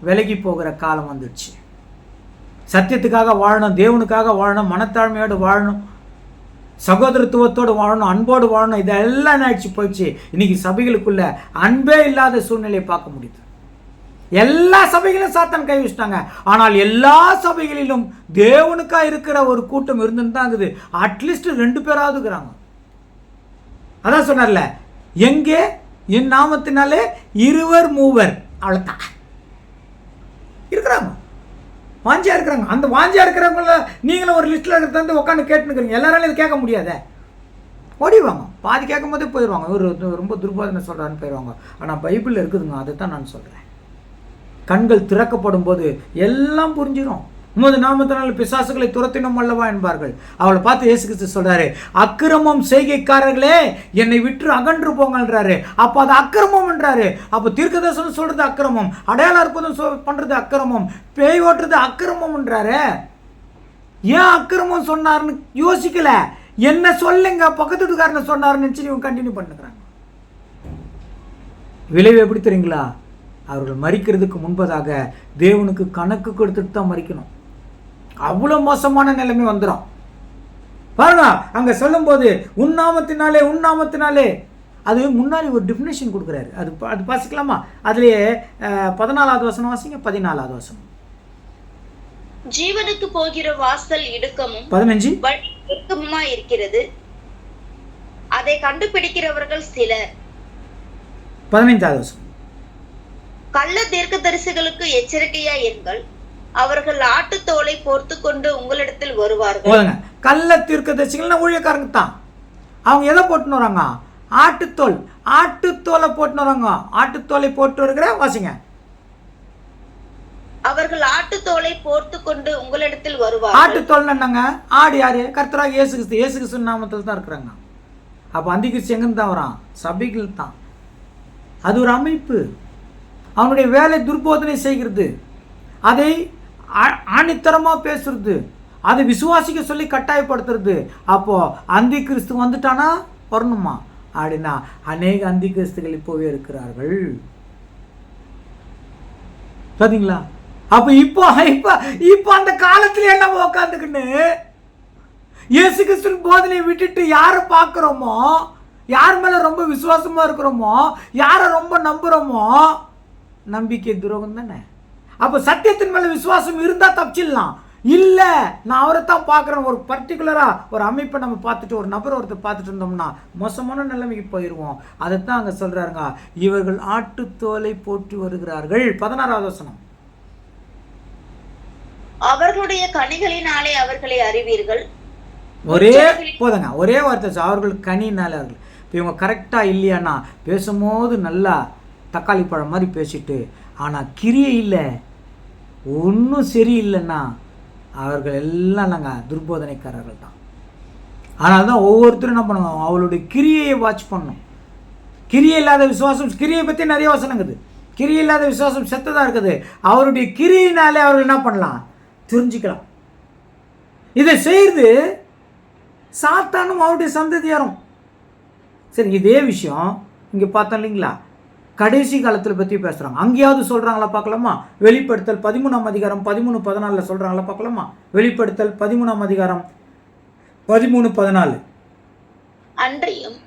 விலகி போகிற காலம் வந்துடுச்சு. சத்தியத்துக்காக வாழணும், தேவனுக்காக வாழணும், மனத்தாழ்மையோடு வாழணும், சகோதரத்துவத்தோடு வாழணும், அன்போடு வாழணும், இதெல்லாம் என்ன ஆயிடுச்சு? போயிடுச்சு. இன்னைக்கு சபைகளுக்குள்ள அன்பே இல்லாத சூழ்நிலையை பார்க்க முடியுது. எல்லா சபைகளும் சாத்தான் கை வச்சுட்டாங்க. ஆனால் எல்லா சபைகளிலும் தேவனுக்கா இருக்கிற ஒரு கூட்டம் இருந்துன்னு தான் இருக்குது. அட்லீஸ்ட் 2 பேராவது இருக்கிறாங்க. அதான் சொன்னார்ல, எங்கே என் நாமத்தினாலே 2-3 அவ்வளோதான் இருக்கிறாங்க, வாஞ்சியா இருக்கிறாங்க. அந்த வாஞ்சியா இருக்கிறவங்கள நீங்களும் ஒரு லிஸ்ட்டில் இருக்கிறது வந்து உட்காந்து கேட்டுனுக்கிறீங்க. எல்லாராலையும் இது கேட்க முடியாத. ஓடிடுவாங்க. பாதி கேட்கும் போதே போயிடுவாங்க. இவர் ரொம்ப துர்போதனை சொல்கிறாருன்னு போயிடுவாங்க. ஆனால் பைபிளில் இருக்குதுங்க, அதை தான் நான் சொல்கிறேன். கண்கள் திறக்கப்படும் போது எல்லாம் புரிஞ்சிடும். உமது நாமத்தினால் பிசாசுகளை துரத்தினோம் அல்லவா என்பார்கள். அவளை பார்த்து இயேசு கிறிஸ்து சொல்றாரு, அக்கிரமம் செய்கைக்காரர்களே என்னை விட்டு அகன்று போங்கன்றாரு. அப்போ அது அக்கிரமம் என்றாரு. அப்போ தீர்க்கதரிசனம் சொல்றது அக்கிரமம், அடையாள அற்புதம் பண்றது அக்கிரமம், பேய் ஓட்டுறது அக்கிரமம் என்றாரு. ஏன் அக்கிரமம் சொன்னார்னு யோசிக்கல. என்ன சொல்லுங்க பக்கத்து வீட்டுக்காரனை சொன்னாருன்னு நினைச்சு இவங்க கண்டினியூ பண்ணுறாங்க. விளைவு எப்படி தெரியுங்களா? அவர்கள் மரிக்கிறதுக்கு முன்பதாக தேவனுக்கு கணக்கு கொடுத்துட்டு தான் மரிக்கணும். அவ்வளோ மோசமான நிலைமை வந்துடும் பாருங்க. அங்கே சொல்லும்போது உன்னாமத்தினாலே உன்னாமத்தினாலே, அது முன்னாடி ஒரு டெஃபினேஷன் கொடுக்குறாரு. அது வாசிக்கலாமா? அதுலேயே 14வது வசனம் வாசிங்க. 14வது வசனம். ஜீவனுக்கு போகிற வாசல் இடுக்கமும் 15 வழி இறுக்கமுமா இருக்கிறது, அதை கண்டுபிடிக்கிறவர்கள் சிலர். 15வது வசனம். கள்ள தீர்க்கதரிசிகளுக்கு எச்சரிக்கையா இருங்கள், அவர்கள் ஆட்டுத்தோலை போர்த்து கொண்டு உங்களிடத்தில் வருவார்கள். கள்ள தீர்க்கதரிசிகள் ஊழியக்காரங்க தான். அவங்க எதை போட்டுன்னு வராங்க? ஆட்டுத்தோல். ஆட்டுத்தோலை போட்டுன்னு வராங்க. ஆட்டுத்தோலை போட்டு வருகிற வாசிங்க. அவர்கள் ஆட்டுத்தோலை போர்த்து கொண்டு உங்களிடத்தில் வருவார்கள். ஆட்டுத்தோல் என்னங்க? ஆடு யாரு? கர்த்தராக இயேசு கிறிஸ்து. இயேசு கிறிஸ்து நாமத்தில் தான் இருக்கிறாங்க. அப்போ அந்தி கிறிஸ்து எங்கன்னு தான் வரான்? சபைகள் தான். அது ஒரு அமைப்பு. அவனுடைய வேலை துர்போதனை செய்கிறது, அதை ஆணித்தரமாக பேசுறது, அதை விசுவாசிக்க சொல்லி கட்டாயப்படுத்துறது. அப்போ அந்தி கிறிஸ்து வந்துட்டானா வரணுமா அப்படின்னா அநேக அந்தி கிறிஸ்துகள் இப்போவே இருக்கிறார்கள். பார்த்தீங்களா? அப்போ இப்போ இப்போ இப்போ அந்த காலத்தில் என்ன உக்காந்துக்குன்னு இயேசு கிறிஸ்து போதனையை விட்டுட்டு யாரை பார்க்குறோமோ, யார் மேலே ரொம்ப விசுவாசமாக இருக்கிறோமோ, யாரை ரொம்ப நம்புகிறோமோ, நம்பிக்கை துரோகம் தானே. அப்போ சத்தியத்தின் மேலே விசுவாசம் இருந்தால் தப்பிச்சிடலாம். இல்லை நான் அவரை தான் பார்க்குறேன், ஒரு பர்டிகுலராக ஒரு அமைப்பை நம்ம பார்த்துட்டு ஒரு நபரை ஒருத்தர் பார்த்துட்டு இருந்தோம்னா மோசமான நிலைமைக்கு போயிடுவோம். அதைத்தான் அங்கே சொல்கிறாருங்க, இவர்கள் ஆட்டுத்தோலை போட்டு வருகிறார்கள். 16வது வசனம். அவர்களுடைய கனிகளினாலே அவர்களை அறிவீர்கள். ஒரே போதுங்க, ஒரே வார்த்தை, அவர்கள் கனினாலே அவர்கள். இப்போ இவங்க கரெக்டாக இல்லையானா பேசும்போது நல்லா தக்காளி பழம் மாதிரி பேசிட்டு, ஆனால் கிரியை இல்லை, ஒன்றும் சரியில்லைன்னா அவர்கள் எல்லாம் நாங்கள் துர்போதனைக்காரர்கள் தான். அதனால தான் ஒவ்வொருத்தரும் என்ன பண்ணுவோம், அவளுடைய கிரியையை வாட்ச் பண்ணணும். கிரியை இல்லாத விசுவாசம், கிரியை பற்றி நிறைய வசனங்குது. கிரியை இல்லாத விசுவாசம் செத்ததாக இருக்குது. அவருடைய கிரியினாலே அவர்கள் என்ன பண்ணலாம் தெரிஞ்சுக்கலாம். இதை செய்து சாத்தானும் அவருடைய சந்ததியாரும். சரி, இதே விஷயம் இங்கே பார்த்தோம் இல்லைங்களா, கடைசி காலத்தில் பற்றி பேசுகிறாங்க. அங்கேயாவது சொல்கிறாங்களா பார்க்கலாமா? வெளிப்படுத்தல் 13ஆம் அதிகாரம் 13-14 சொல்கிறாங்களா பார்க்கலாமா? வெளிப்படுத்தல் 13ஆம் அதிகாரம் 13-14. அன்றையும்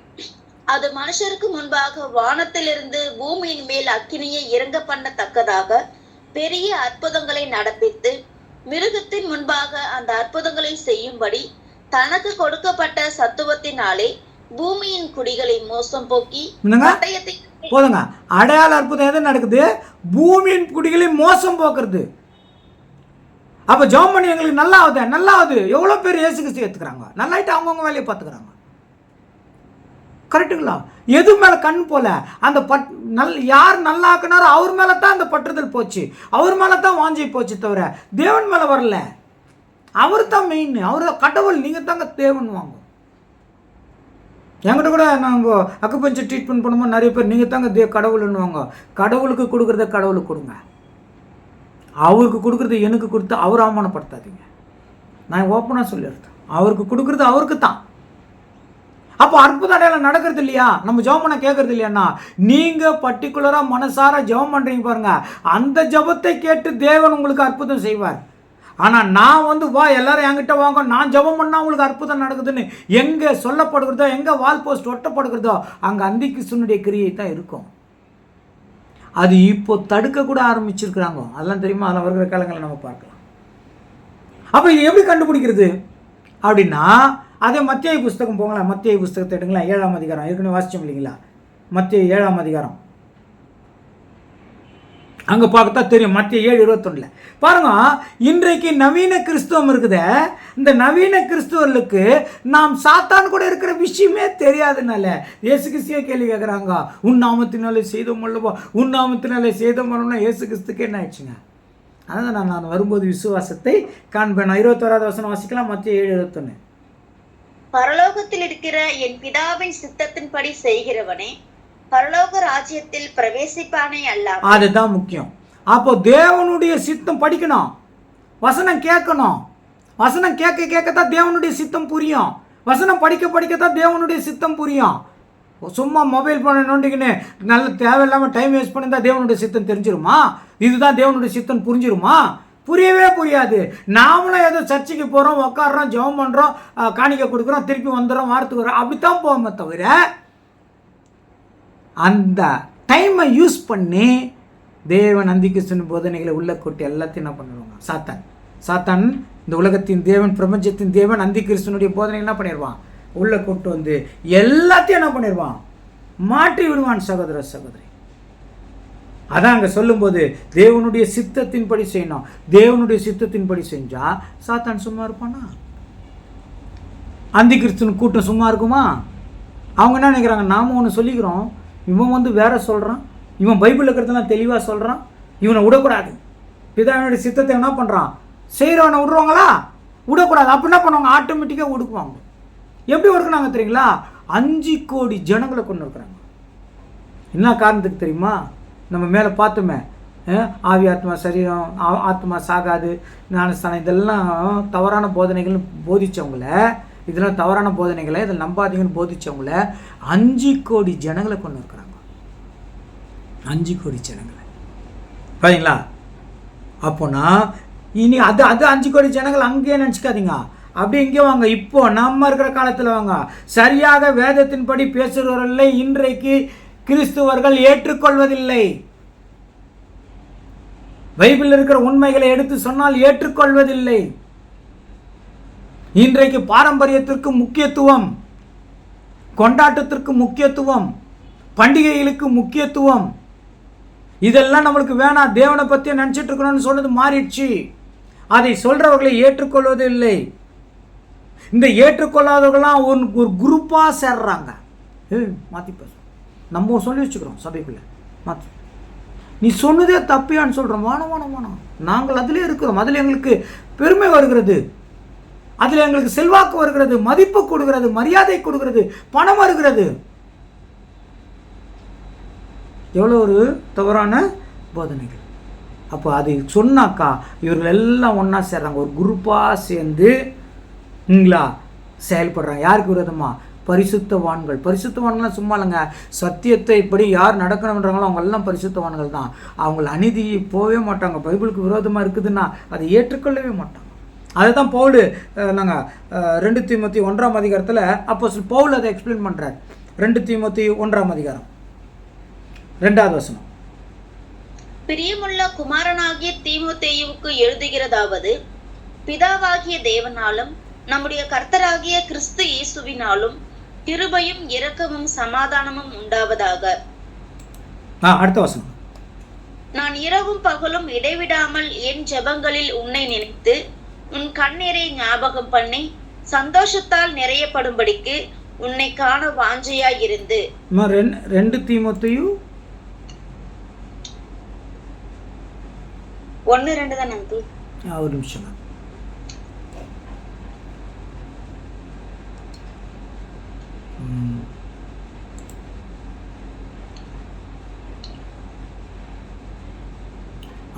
அது மனுஷருக்கு முன்பாக வானத்திலிருந்து பூமியின் மேல் அக்கினியை இறங்க பண்ணத்தக்கதாக பெரிய அற்புதங்களை நடப்பித்து மிருகத்தின் முன்பாக அந்த அற்புதங்களை செய்யும்படி தனக்கு கொடுக்கப்பட்ட சத்துவத்தினாலே பூமியின் குடிகளை மோசம் போக்கி போதுங்க. அடையாள அற்புதம் எது நடக்குது? பூமியின் குடிகளை மோசம் போக்குறது. அப்ப ஜெபம் பண்ணி எங்களுக்கு நல்லா ஆகுது, நல்லா ஆகுது. எவ்வளவு பேர் இயேசு கிறிஸ்து ஏத்துக்கிறாங்க, நல்லாயிட்டு அவங்கவுங்க வேலையை பார்த்துக்கிறாங்க. கரெக்டுங்களா? எது மேல கண் போல அந்த யார் நல்லா ஆக்குனாரோ அவர் மேல தான் அந்த பற்றுதல் போச்சு, அவர் மேல தான் வாஞ்சி போச்சு, தவிர தேவன் மேல வரல. அவர் தான் மெயின், அவர் கடவுள், நீங்க தாங்க தேவன் வாங்க. என்கிட்ட கூட நாங்கள் அக்குபஞ்சர் ட்ரீட்மெண்ட் பண்ணும்போது நிறைய பேர் நீங்கள் தாங்க கடவுள்னுவாங்க. கடவுளுக்கு கொடுக்குறத கடவுளுக்கு கொடுங்க, அவருக்கு கொடுக்குறது எனக்கு கொடுத்து அவர் அவமானப்படுத்தாதீங்க. நான் ஓப்பனாக சொல்லிடுறேன், அவருக்கு கொடுக்குறது அவருக்கு தான். அப்போ அற்புத அடையாளம் நடக்கிறது இல்லையா, நம்ம ஜெபம் பண்ண கேட்கறது இல்லையாண்ணா, நீங்கள் பர்டிகுலராக மனசார ஜெபம் பண்ணுறீங்க பாருங்க, அந்த ஜெபத்தை கேட்டு தேவன் உங்களுக்கு அற்புதம் செய்வார். ஆனால் நான் வா எல்லாரும் என்கிட்ட வாங்க, நான் ஜெபம் பண்ணால் உங்களுக்கு அற்புதம் நடக்குதுன்னு எங்கே சொல்லப்படுகிறதோ, எங்கே வால் போஸ்ட் ஒட்டப்படுகிறதோ அங்கே அந்தி கிறிஸ்துவினுடைய கிரியை தான் இருக்கும். அது இப்போ தடுக்க கூட ஆரம்பிச்சிருக்கிறாங்க. அதெல்லாம் தெரியுமா? அதில் வருகிற காலங்களை நம்ம பார்க்கலாம். அப்போ இது எப்படி கண்டுபிடிக்கிறது அப்படின்னா, அதே மத்தேயு புஸ்தகம் போங்களேன். மத்தேயு புஸ்தகத்தை எடுங்களேன், 7ஆம் அதிகாரம். ஏற்கனவே வாசிச்சோம் இல்லைங்களா? மத்தேயு 7ஆம் அதிகாரம் அங்கே பார்த்தா தெரியும். மத்திய 7:21 பாருங்க. இன்றைக்கு நவீன கிறிஸ்துவம் இருக்குதே, இந்த நவீன கிறிஸ்துவர்களுக்கு நாம் சாத்தான் கூட இருக்கிற விஷயமே தெரியாதுனால இயேசு கிறிஸ்துவே கேள்வி கேட்குறாங்க, உன் நாமத்தினாலே செய்தோம் அல்லவா, உன் நாமத்தினாலே செய்தோம் அல்லவா. இயேசு கிறிஸ்துக்கு என்ன ஆயிடுச்சுங்க? அதான் நான் வரும்போது விசுவாசத்தை காண்பேன். 21வது வசனம் வாசிக்கலாம். மத்திய 7:21. பரலோகத்தில் இருக்கிற என் பிதாவின் சித்தத்தின்படி செய்கிறவனே பரலோக ராஜ்யத்தில் பிரவேசிப்பானே அல்ல. அதுதான் முக்கியம். அப்போ தேவனுடைய சித்தம் படிக்கணும், வசனம் கேட்கணும். வசனம் கேட்க கேட்கத்தான் தேவனுடைய சித்தம் புரியும். வசனம் படிக்க படிக்கத்தான் தேவனுடைய சித்தம் புரியும். சும்மா மொபைல் பண்ண நோண்டிக்கின்னு நல்ல தேவையில்லாமல் டைம் வேஸ்ட் பண்ணியிருந்தா தேவனுடைய சித்தம் தெரிஞ்சிருமா? இதுதான் தேவனுடைய சித்தம் புரிஞ்சிருமா? புரியவே புரியாது. நாமளும் ஏதோ சர்ச்சைக்கு போகிறோம், உட்காடுறோம், ஜெபம் பண்ணுறோம், காணிக்கை கொடுக்குறோம், திருப்பி வந்துடுறோம், வாரத்துக்கு வரோம், அப்படித்தான் போவோமே தவிர அந்த டைமை யூஸ் பண்ணி தேவன் அந்திகிறிஸ்துவின் போதனைகளை உள்ள கொட்டி எல்லாத்தையும் என்ன பண்ணிடுவாங்க? சாத்தான் இந்த உலகத்தின் தேவன், பிரபஞ்சத்தின் தேவன் அந்திகிறிஸ்துவனுடைய போதனைகள் என்ன பண்ணிடுவான்? உள்ள கொண்டு வந்து எல்லாத்தையும் என்ன பண்ணிடுவான்? மாற்றி விடுவான். சகோதர சகோதரி, அதான் அங்கே சொல்லும்போது தேவனுடைய சித்தத்தின்படி செய்யணும். தேவனுடைய சித்தத்தின்படி செஞ்சா சாத்தான் சும்மா இருப்பானா? அந்திகிறிஸ்துவின் கூட்டம் சும்மா இருக்குமா? அவங்க என்ன நினைக்கிறாங்க? நாம ஒன்று சொல்லிக்கிறோம், இவன் வந்து வேற சொல்கிறான், இவன் பைபிள் இருக்கிறதெல்லாம் தெளிவாக சொல்கிறான், இவனை விடக்கூடாது. பிதாவினுடைய சித்தத்தை என்ன பண்ணுறான்? செய்கிறவனை விடுவாங்களா? விடக்கூடாது. அப்போ என்ன பண்ணுவாங்க? ஆட்டோமேட்டிக்காக ஒடுக்குவாங்க. எப்படி ஒடுக்குனாங்க தெரியுங்களா? 5 கோடி ஜனங்களை கொண்டு இருக்கிறாங்க. என்ன காரணத்துக்கு தெரியுமா? நம்ம மேலே பார்த்தோமே, ஆவி ஆத்மா சரீரம், ஆத்மா சாகாது, ஞானஸ்தானம், இதெல்லாம் தவறான போதனைகள் போதிச்சவங்கள, இதெல்லாம் தவறான போதனைகளை இதில் நம்பாதீங்கன்னு போதிச்சவங்கள 5 கோடி ஜனங்களை கொண்டு இருக்கிறாங்க. 5 கோடி ஜனங்களை பார்த்தீங்களா? அப்போனா இனி அது 5 கோடி ஜனங்கள் அங்கேயே நினச்சிக்காதீங்க, அப்படி இங்கே வாங்க. இப்போ நம்ம இருக்கிற காலத்தில் வாங்க. சரியாக வேதத்தின்படி பேசுகிறவர்களை இன்றைக்கு கிறிஸ்துவர்கள் ஏற்றுக்கொள்வதில்லை. பைபிளில் இருக்கிற உண்மைகளை எடுத்து சொன்னால் ஏற்றுக்கொள்வதில்லை. இன்றைக்கு பாரம்பரியத்திற்கு முக்கியத்துவம், கொண்டாட்டத்திற்கு முக்கியத்துவம், பண்டிகைகளுக்கு முக்கியத்துவம், இதெல்லாம் நம்மளுக்கு வேணாம், தேவனை பற்றி நினச்சிட்டு இருக்கணும்னு சொன்னது மாறிடுச்சு. அதை சொல்றவர்களை ஏற்றுக்கொள்வதில்லை. இந்த ஏற்றுக்கொள்ளாதவர்களாம் ஒரு குரூப்பாக சேர்றாங்க. மாற்றி பேசும், நம்ம சொல்லி வச்சுக்கிறோம் சபைக்குள்ளே, மாற்றி நீ சொன்னதே தப்பியான்னு சொல்கிறோம். வானம் நாங்கள் அதிலே இருக்கிறோம், அதில் எங்களுக்கு பெருமை வருகிறது, அதில் எங்களுக்கு செல்வாக்கு வருகிறது, மதிப்பு கொடுக்கிறது, மரியாதை கொடுக்கிறது, பணம் வருகிறது. எவ்வளோ ஒரு தவறான போதனைகள். அப்போ அது சொன்னாக்கா இவர்கள் எல்லாம் ஒன்றா சேர்றாங்க, ஒரு குரூப்பாக சேர்ந்துங்களா செயல்படுறாங்க. யாருக்கு விரோதமாக? பரிசுத்தவான்கள். பரிசுத்தவான்கள்லாம் சும்மா இல்லைங்க, சத்தியத்தை இப்படி யார் நடக்கணுன்றாங்களோ அவங்க எல்லாம் பரிசுத்தவான்கள் தான். அவங்கள அநீதி போகவே மாட்டாங்க. பைபிளுக்கு விரோதமாக இருக்குதுன்னா அதை ஏற்றுக்கொள்ளவே மாட்டாங்க. அதை தான் பவுல் நாங்கள் 2 தீமோத்தி 1ஆம் அதிகாரத்தில் அப்போஸ்தலன் பவுல் அதை எக்ஸ்பிளைன் பண்ணுறார். 2 தீமோத்தி 1ஆம் அதிகாரம் 2வது வசனம். பிரியமுள்ள குமாரனாகிய தீமோத்தேயுவுக்கு எழுதுகிறதாவது, பிதாவாகிய தேவனாலும் நம்முடைய கர்த்தராகிய கிறிஸ்து இயேசுவினாலும் கிருபையும் இரக்கமும் சமாதானமும் உண்டாவதாக. அடுத்த வசனம். நான் இரவும் பகலும் இடைவிடாமல் என் ஜெபங்களில் உன்னை நினைத்து உன் கண்ணீரை ஞாபகம் பண்ணி சந்தோஷத்தால் நிறையப்படும்படிக்கு உன்னை காண வாஞ்சையாய் இருந்து. 2 தீமோத்தேயு 1:2 தான் அங்கிள். ஒரு நிமிஷம்.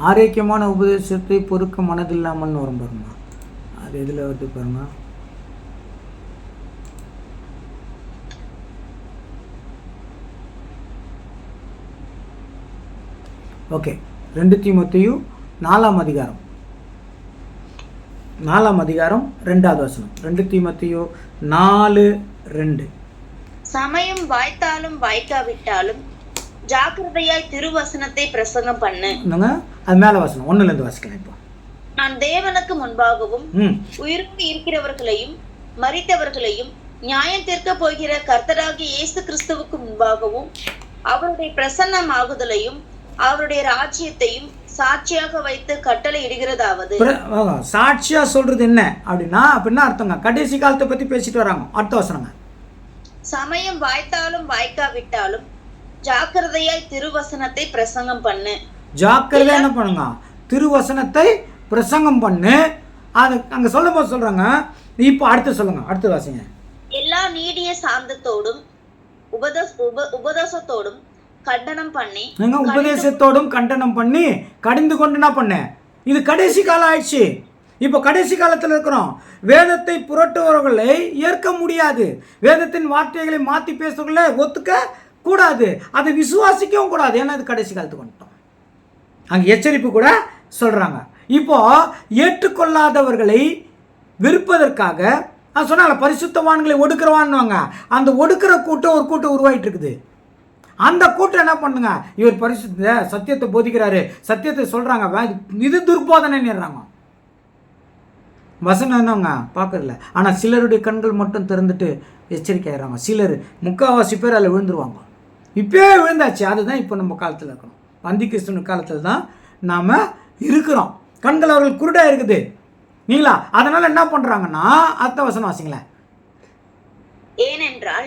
ஆரோக்கியமான உபதேசத்தை பொறுக்க மனதில்லாமல் வரும் பாருங்க. அது எதில் வருது பாருங்க. ஓகே, 2 தீமோத்தேயு 4ஆம் அதிகாரம் 2வது வசனம். 2 தீமோத்தேயு 4:2. சமயம் வாய்த்தாலும் வாய்க்காவிட்டாலும் ஜாக்கிரதையாய் திருவசனத்தை பிரசங்கம் பண்ணு. அது மேல வசனம் 1லேருந்து வாசிக்கலாம். இப்போ நான் தேவனுக்கு முன்பாகவும் உயிரோடு இருக்கிறவர்களையும் மரித்தவர்களையும் நியாயம் தீர்க்க போகிற கர்த்தராகிய இயேசு கிறிஸ்துவுக்கு முன்பாகவும் அவருடைய பிரசன்னமாகுதலையும் அவருடைய ராஜ்யத்தையும் சாட்சியாக வைத்து கட்டளை இடுகிறதாவது. சாட்சியா சொல்றது என்ன அப்படின்னா அப்படின்னா அர்த்தங்க, கடைசி காலத்தை பத்தி பேசிட்டு வராங்க. அடுத்த வசனங்க. சமயம் வாய்த்தாலும் வாய்க்காவிட்டாலும் ஜாக்கிரதையாய் திருவசனத்தை பிரசங்கம் பண்ணு. ஜாக்கிரதையா என்ன பண்ணுங்க, திருவசனத்தை பிரசங்கம் பண்ணு. அது அங்க சொல்லும் போது சொல்றாங்க. இப்போ அடுத்து சொல்லுங்க, அடுத்து வாசிங்க. எல்லா நீடிய சாந்தத்தோடும் உபதேசத்தோடும் கண்டனம் பண்ணி, உபதேசத்தோடும் கண்டனம் பண்ணி கடிந்து கொண்டு என்ன பண்ண. இது கடைசி காலம் ஆயிடுச்சு. இப்போ கடைசி காலத்தில் இருக்கிறோம். வேதத்தை புரட்டுபவர்களை ஏற்க முடியாது. வேதத்தின் வார்த்தைகளை மாற்றி பேசுறவர்களை ஒத்துக்க கூடாது. அதை விசுவாசிக்கவும் கூடாது. ஏன்னா இது கடைசி காலத்துக்கு வந்துட்டோம். அங்கே எச்சரிப்பு கூட சொல்றாங்க. இப்போ ஏற்றுக்கொள்ளாதவர்களை வெறுப்பதற்காக சொன்னால பரிசுத்தவான்களை ஒடுக்கிறவான்னுவாங்க. அந்த ஒடுக்கிற கூட்டம் ஒரு கூட்டம் உருவாயிட்டு இருக்குது. அந்த கூட்டம் என்ன பண்ணுங்க, இவர் பரிசுத்த சத்தியத்தை போதிக்கிறாரு, சத்தியத்தை சொல்றாங்க, இது துர்போதனைன்னுறாங்க. வசனம் என்னங்க பார்க்கறதில்ல. ஆனால் சிலருடைய கண்கள் மட்டும் திறந்துட்டு எச்சரிக்கை ஆயிடுறாங்க. சிலர், முக்கால்வாசி பேர் அதில் விழுந்துருவாங்க. இப்போயே விழுந்தாச்சு. அதுதான் இப்போ நம்ம காலத்தில் இருக்கணும். அந்தி கிறிஸ்துவ காலத்தில் தான் நாம் இருக்கிறோம். கண்கள் அவர்கள் குருடாக இருக்குது நீங்களா. அதனால என்ன பண்றாங்கன்னா, அடுத்த வசனம் வாசிங்களேன். ஏனென்றால்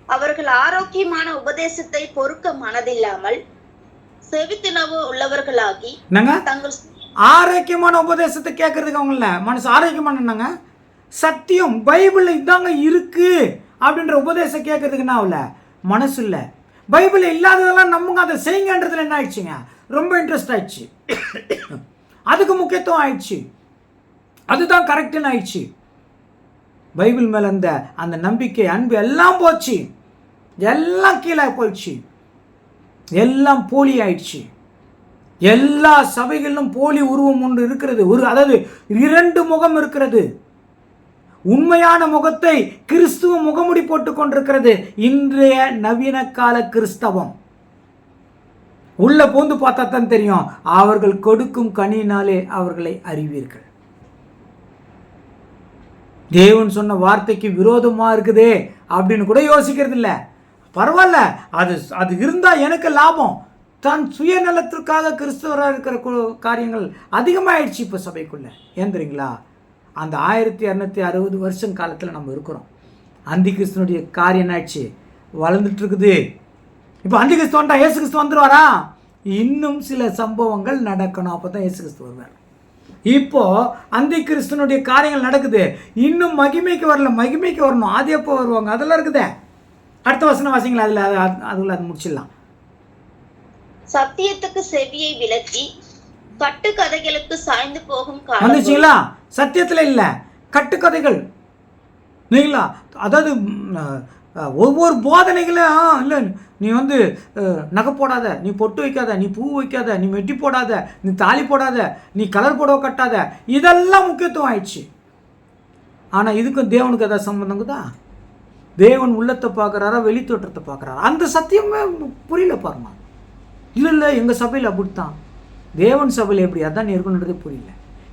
அவர்கள் ஆரோக்கியமான உபதேசத்தை பொறுக்க மனதில்லாமல் செவித்தினவு உள்ளவர்களாகி தங்கள் ஆரோக்கியமான உபதேசத்தை கேட்கறதுக்கு அவங்கள மனசு ஆரோக்கியமான என்னங்க, சத்தியம் பைபிள் இதாங்க இருக்கு அப்படின்ற உபதேசம் கேட்கறதுக்கு என்ன ஆகல, மனசு இல்லை. பைபிள் இல்லாததெல்லாம் நம்புங்க, அதை செய்யுங்கன்றதுல என்ன ஆயிடுச்சுங்க, ரொம்ப இன்ட்ரெஸ்ட் ஆயிடுச்சு. அதுக்கு முக்கியத்துவம் ஆயிடுச்சு. அதுதான் கரெக்டுன்னு ஆயிடுச்சு. பைபிள் மேல அந்த நம்பிக்கை, அன்பு எல்லாம் போச்சு. எல்லாம் கீழே போயிடுச்சு. எல்லாம் போலி ஆயிடுச்சு. எல்லா சபைகளிலும் போலி உருவம் ஒன்று இருக்கிறது. அதாவது 2 முகம் இருக்கிறது. உண்மையான முகத்தை கிறிஸ்துவ முகமுடி போட்டுக் கொண்டிருக்கிறது இன்றைய நவீன கால கிறிஸ்தவம். உள்ள போந்து பார்த்தா தான் தெரியும். அவர்கள் கொடுக்கும் கனியினாலே அவர்களை அறிவீர்கள். தேவன் சொன்ன வார்த்தைக்கு விரோதமா இருக்குதே அப்படின்னு கூட யோசிக்கிறது இல்லை. பரவாயில்ல, அது இருந்தா எனக்கு லாபம். தன் சுயநலத்திற்காக கிறிஸ்தவராக இருக்கிற காரியங்கள் அதிகமாகிடுச்சு இப்போ சபைக்குள்ள. ஏன் தெரியுங்களா, அந்த 1260 வருஷம் காலத்தில் நம்ம இருக்கிறோம். அந்தி கிறிஸ்துவனுடைய காரியம் ஆயிடுச்சு, வளர்ந்துட்டு இருக்குது. இப்போ அந்தி கிறிஸ்து வந்துட்டா இயேசு கிறிஸ்து வந்துருவாரா? இன்னும் சில சம்பவங்கள் நடக்கணும், அப்போ தான் இயேசு கிறிஸ்து வருவார். இப்போ அந்தி கிறிஸ்துவனுடைய காரியங்கள் நடக்குது, இன்னும் மகிமைக்கு வரல. மகிமைக்கு வரணும். அது எப்போ வருவாங்க, அதெல்லாம் இருக்குதே. அடுத்த வசனம் வாசிங்களா, அதுல அது முடிச்சிடலாம். சத்தியத்துக்கு செவியை விலக்கி கட்டுக்கதைகளுக்கு சாய்ந்து போகும் வந்துச்சுங்களா. சத்தியத்துல இல்ல, கட்டுக்கதைகள் நீங்களா. அதாவது ஒவ்வொரு போதனைகளும் இல்லை, நீ நகை போடாத, நீ பொட்டு வைக்காத, நீ பூ வைக்காத, நீ மெட்டி போடாத, நீ தாலி போடாத, நீ கலர் புடவை கட்டாத, இதெல்லாம் முக்கியத்துவம் ஆயிடுச்சு. ஆனால் இதுக்கும் தேவனுக்கு ஏதாவது சம்பந்தங்குதா? தேவன் உள்ளத்தை பார்க்குறாரா, வெளி தோற்றத்தை பார்க்குறாரா? அந்த சத்தியமே புரியல பாருங்க. இல்லை எங்கள் சபையில் அப்படித்தான், தேவன் சபையில் எப்படி அதான் இருக்கணுன்றது புரியல.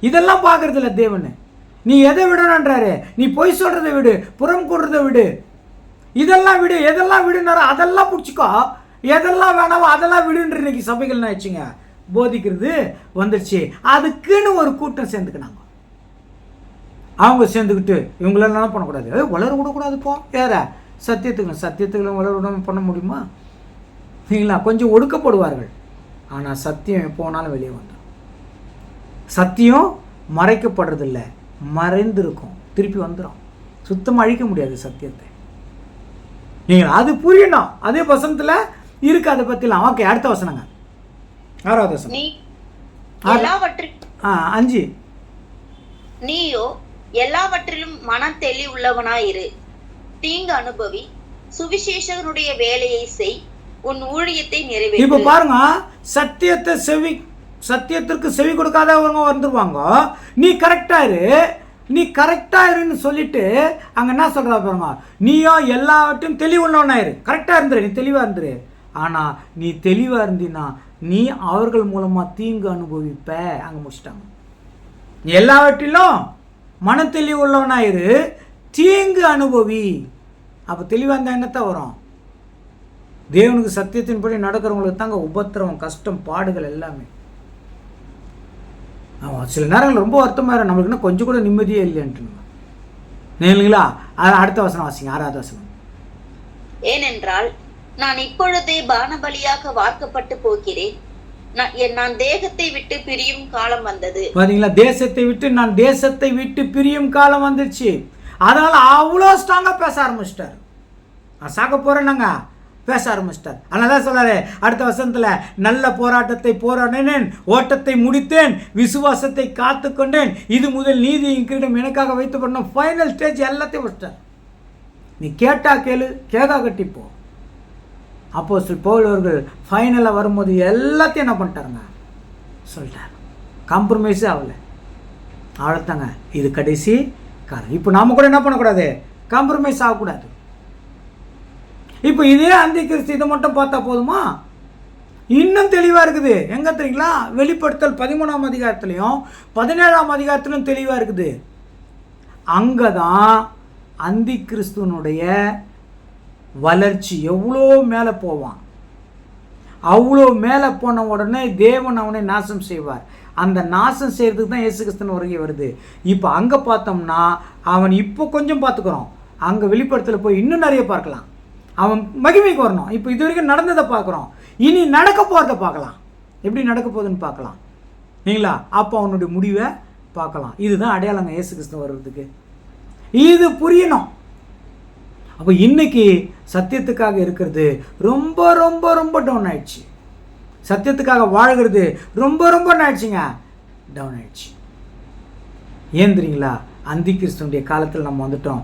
இதெல்லாம் பார்க்கறது இல்லை தேவன். நீ எதை விடணுன்றாரு, நீ பொய் சொல்கிறத விடு, புறம் கூடுறத விடு, இதெல்லாம் விடு, எதெல்லாம் விடுனாரோ அதெல்லாம் பிடிச்சிக்கோ, எதெல்லாம் வேணாமோ அதெல்லாம் விடுன்ற இன்னைக்கு சபைகள் ஆயிடுச்சுங்க. போதிக்கிறது வந்துடுச்சு. அதுக்குன்னு ஒரு கூட்டம் சேர்ந்துக்கினாங்க. அவங்க சேர்ந்துக்கிட்டு இவங்களெல்லாம் பண்ணக்கூடாது, வளர விடக்கூடாதுப்போ. வேற சத்தியத்துக்கு வளர விடாமல் பண்ண முடியுமா? சரிங்களா, கொஞ்சம் ஒடுக்கப்படுவார்கள். ஆனால் சத்தியம் எப்போனாலும் வெளியே வந்துடும். சத்தியம் மறைக்கப்படுறதில்ல, மறைந்திருக்கும், திருப்பி வந்துடும். சுத்தமாக அழிக்க முடியாது சத்தியத்தை. நீங்கள் அது புரியணும். அதே வசனத்தில் இருக்கு, அதை பற்றிலாம். ஓகே, அடுத்த வசனங்க, 6வது வசனம். 5. நீயோ எல்லாவற்றிலும் மன தெளி உள்ளவனாயிரு, தீங்கு அனுபவி, சுவிசேஷனுடைய வேலையை செய், உன் ஊழியத்தை நிறைவேற்று. இப்ப பாருங்க, சத்தியத்திற்கு செவி கொடுக்காதவங்க வந்துருவாங்க. நீ கரெக்டா இருன்னு சொல்லிட்டு அங்க என்ன சொல்றா பாருங்க, நீயும் எல்லாவற்றையும் தெளிவுள்ளவனாயிரு, கரெக்டா இருந்துரு, நீ தெளிவா இருந்துரு. ஆனா நீ தெளிவா இருந்தீன்னா நீ அவர்கள் மூலமா தீங்கு அனுபவிப்ப. அங்க முடிச்சிட்டாங்க. எல்லாவற்றிலும் மன தெளிவு உள்ளவனாயிரு, தீங்கு அனுபவி. அப்ப தெளிவா இருந்தா என்னத்தான் வரும்? தேவனுக்கு சத்தியத்தின்படி நடக்கிறவங்களுக்கு தாங்க உபத்திரவம், கஷ்டம், பாடுகள் எல்லாமே. சில நேரங்கள் ரொம்ப வருத்தமாக இருக்கும், நம்மளுக்கு இன்னும் கொஞ்சம் கூட நிம்மதியே இல்லைன்ட்டு இல்லைங்களா? அடுத்த வசனம் வாசிங்க, 6வது வசனம். ஏனென்றால் நான் இப்பொழுதே பானபலியாக வார்க்கப்பட்டு போகிறேன், நான் தேகத்தை விட்டு பிரியும் காலம் வந்தது. பாத்தீங்களா? நான் தேசத்தை விட்டு பிரியும் காலம் வந்துச்சு. அதனால அவ்வளோ ஸ்ட்ராங்கா பேச ஆரம்பிச்சிட்டார். நான் சாக்க போறேன்னாங்க பேச ஆரம்பிச்சிட்டார். அதனால சொல்றாரு அடுத்த வசனத்துல, நல்ல போராட்டத்தை போராடினேன், ஓட்டத்தை முடித்தேன், விசுவாசத்தை காத்து கொண்டேன், இது முதல் நீதியின் கிரீடம் எனக்காக வைத்து பண்ண ஃபைனல் ஸ்டேஜ் எல்லாத்தையும் வச்சிட்டார். நீ கேட்டா கேளு, கேட்கா கட்டிப்போ. அப்போஸ்தலர் பவுல் அவர்கள் ஃபைனலாக வரும்போது எல்லாத்தையும் என்ன பண்ணிட்டாருங்க சொல்லிட்டார். காம்ப்ரமைஸே ஆகலை, அவ்வளோத்தாங்க, இது கடைசி காலம். இப்போ நாம் கூட என்ன பண்ணக்கூடாது, காம்ப்ரமைஸ் ஆகக்கூடாது. இப்போ இதே அந்தி கிறிஸ்து இதை மட்டும் பார்த்தா போதுமா? இன்னும் தெளிவாக இருக்குது. எங்கே தெரியுங்களா? வெளிப்படுத்தல் 13ஆம் அதிகாரத்துலையும் 17ஆம் அதிகாரத்திலும் தெளிவாக இருக்குது. அங்கே தான் அந்தி கிறிஸ்துவனுடைய வளர்ச்சி எவ்வளோ மேலே போவான். அவ்வளோ மேலே போன உடனே தேவன் அவனை நாசம் செய்வார். அந்த நாசம் செய்கிறதுக்கு தான் இயேசு கிறிஸ்துவின் வருகை வருது. இப்போ அங்கே பார்த்தோம்னா அவன் இப்போ கொஞ்சம் பார்த்துக்கிறோம், அங்கே வெளிப்படுத்தல போய் இன்னும் நிறைய பார்க்கலாம். அவன் மகிமைக்கு வரணும். இப்போ இது வரைக்கும் நடந்ததை பார்க்குறோம், இனி நடக்க போகிறத பார்க்கலாம். எப்படி நடக்க போகுதுன்னு பார்க்கலாம் இல்லைங்களா? அப்போ அவனுடைய முடிவை பார்க்கலாம். இதுதான் அடையாளங்க இயேசு கிறிஸ்து வர்றதுக்கு. இது புரியணும். அப்போ இன்னைக்கு சத்தியத்துக்காக இருக்கிறது ரொம்ப ரொம்ப ரொம்ப டவுன் ஆயிடுச்சு. சத்தியத்துக்காக வாழ்கிறது ரொம்ப ரொம்ப ஆயிடுச்சுங்க, டவுன் ஆயிடுச்சு. ஏன் தெரியுங்களா? அந்தி கிறிஸ்துவனுடைய காலத்தில் நம்ம வந்துட்டோம்.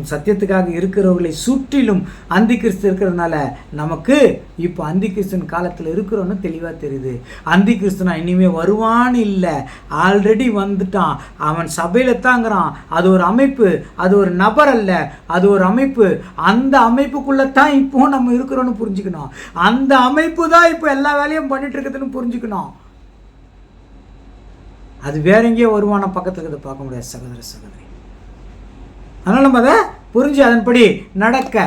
சத்தியத்துக்காக இருக்கிறவர்களை சுற்றிலும் அந்தி கிறிஸ்து இருக்கிறதுனால நமக்கு இப்போ அந்தி கிறிஸ்துவின் காலத்தில் இருக்கிறோன்னு தெளிவாக தெரியுது. அந்தி கிறிஸ்துனா இனிமேல் வருவான்னு இல்லை, ஆல்ரெடி வந்துட்டான். அவன் சபையில் தாங்கிறான். அது ஒரு அமைப்பு, அது ஒரு நபர் அல்ல, அது ஒரு அமைப்பு. அந்த அமைப்புக்குள்ளே தான் இப்போ நம்ம இருக்கிறோன்னு புரிஞ்சுக்கணும். அந்த அமைப்பு தான் இப்போ எல்லா வேலையும் பண்ணிட்டு இருக்குதுன்னு புரிஞ்சுக்கணும். அது வேற எங்கேயோ வருமான பக்கத்தில் இருக்கிறத பார்க்க முடியாது சகோதர சகோதரி. அதனால் நம்ம அதை புரிஞ்சு அதன்படி நடக்க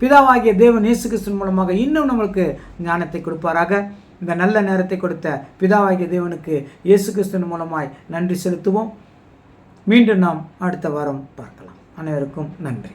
பிதாவாகிய தேவன் இயேசு கிறிஸ்துவின் மூலமாக இன்னும் நம்மளுக்கு ஞானத்தை கொடுப்பாராக. இந்த நல்ல நேரத்தை கொடுத்த பிதாவாகிய தேவனுக்கு இயேசு கிறிஸ்துவின் மூலமாய் நன்றி செலுத்துவோம். மீண்டும் நாம் அடுத்த வாரம் பார்க்கலாம். அனைவருக்கும் நன்றி.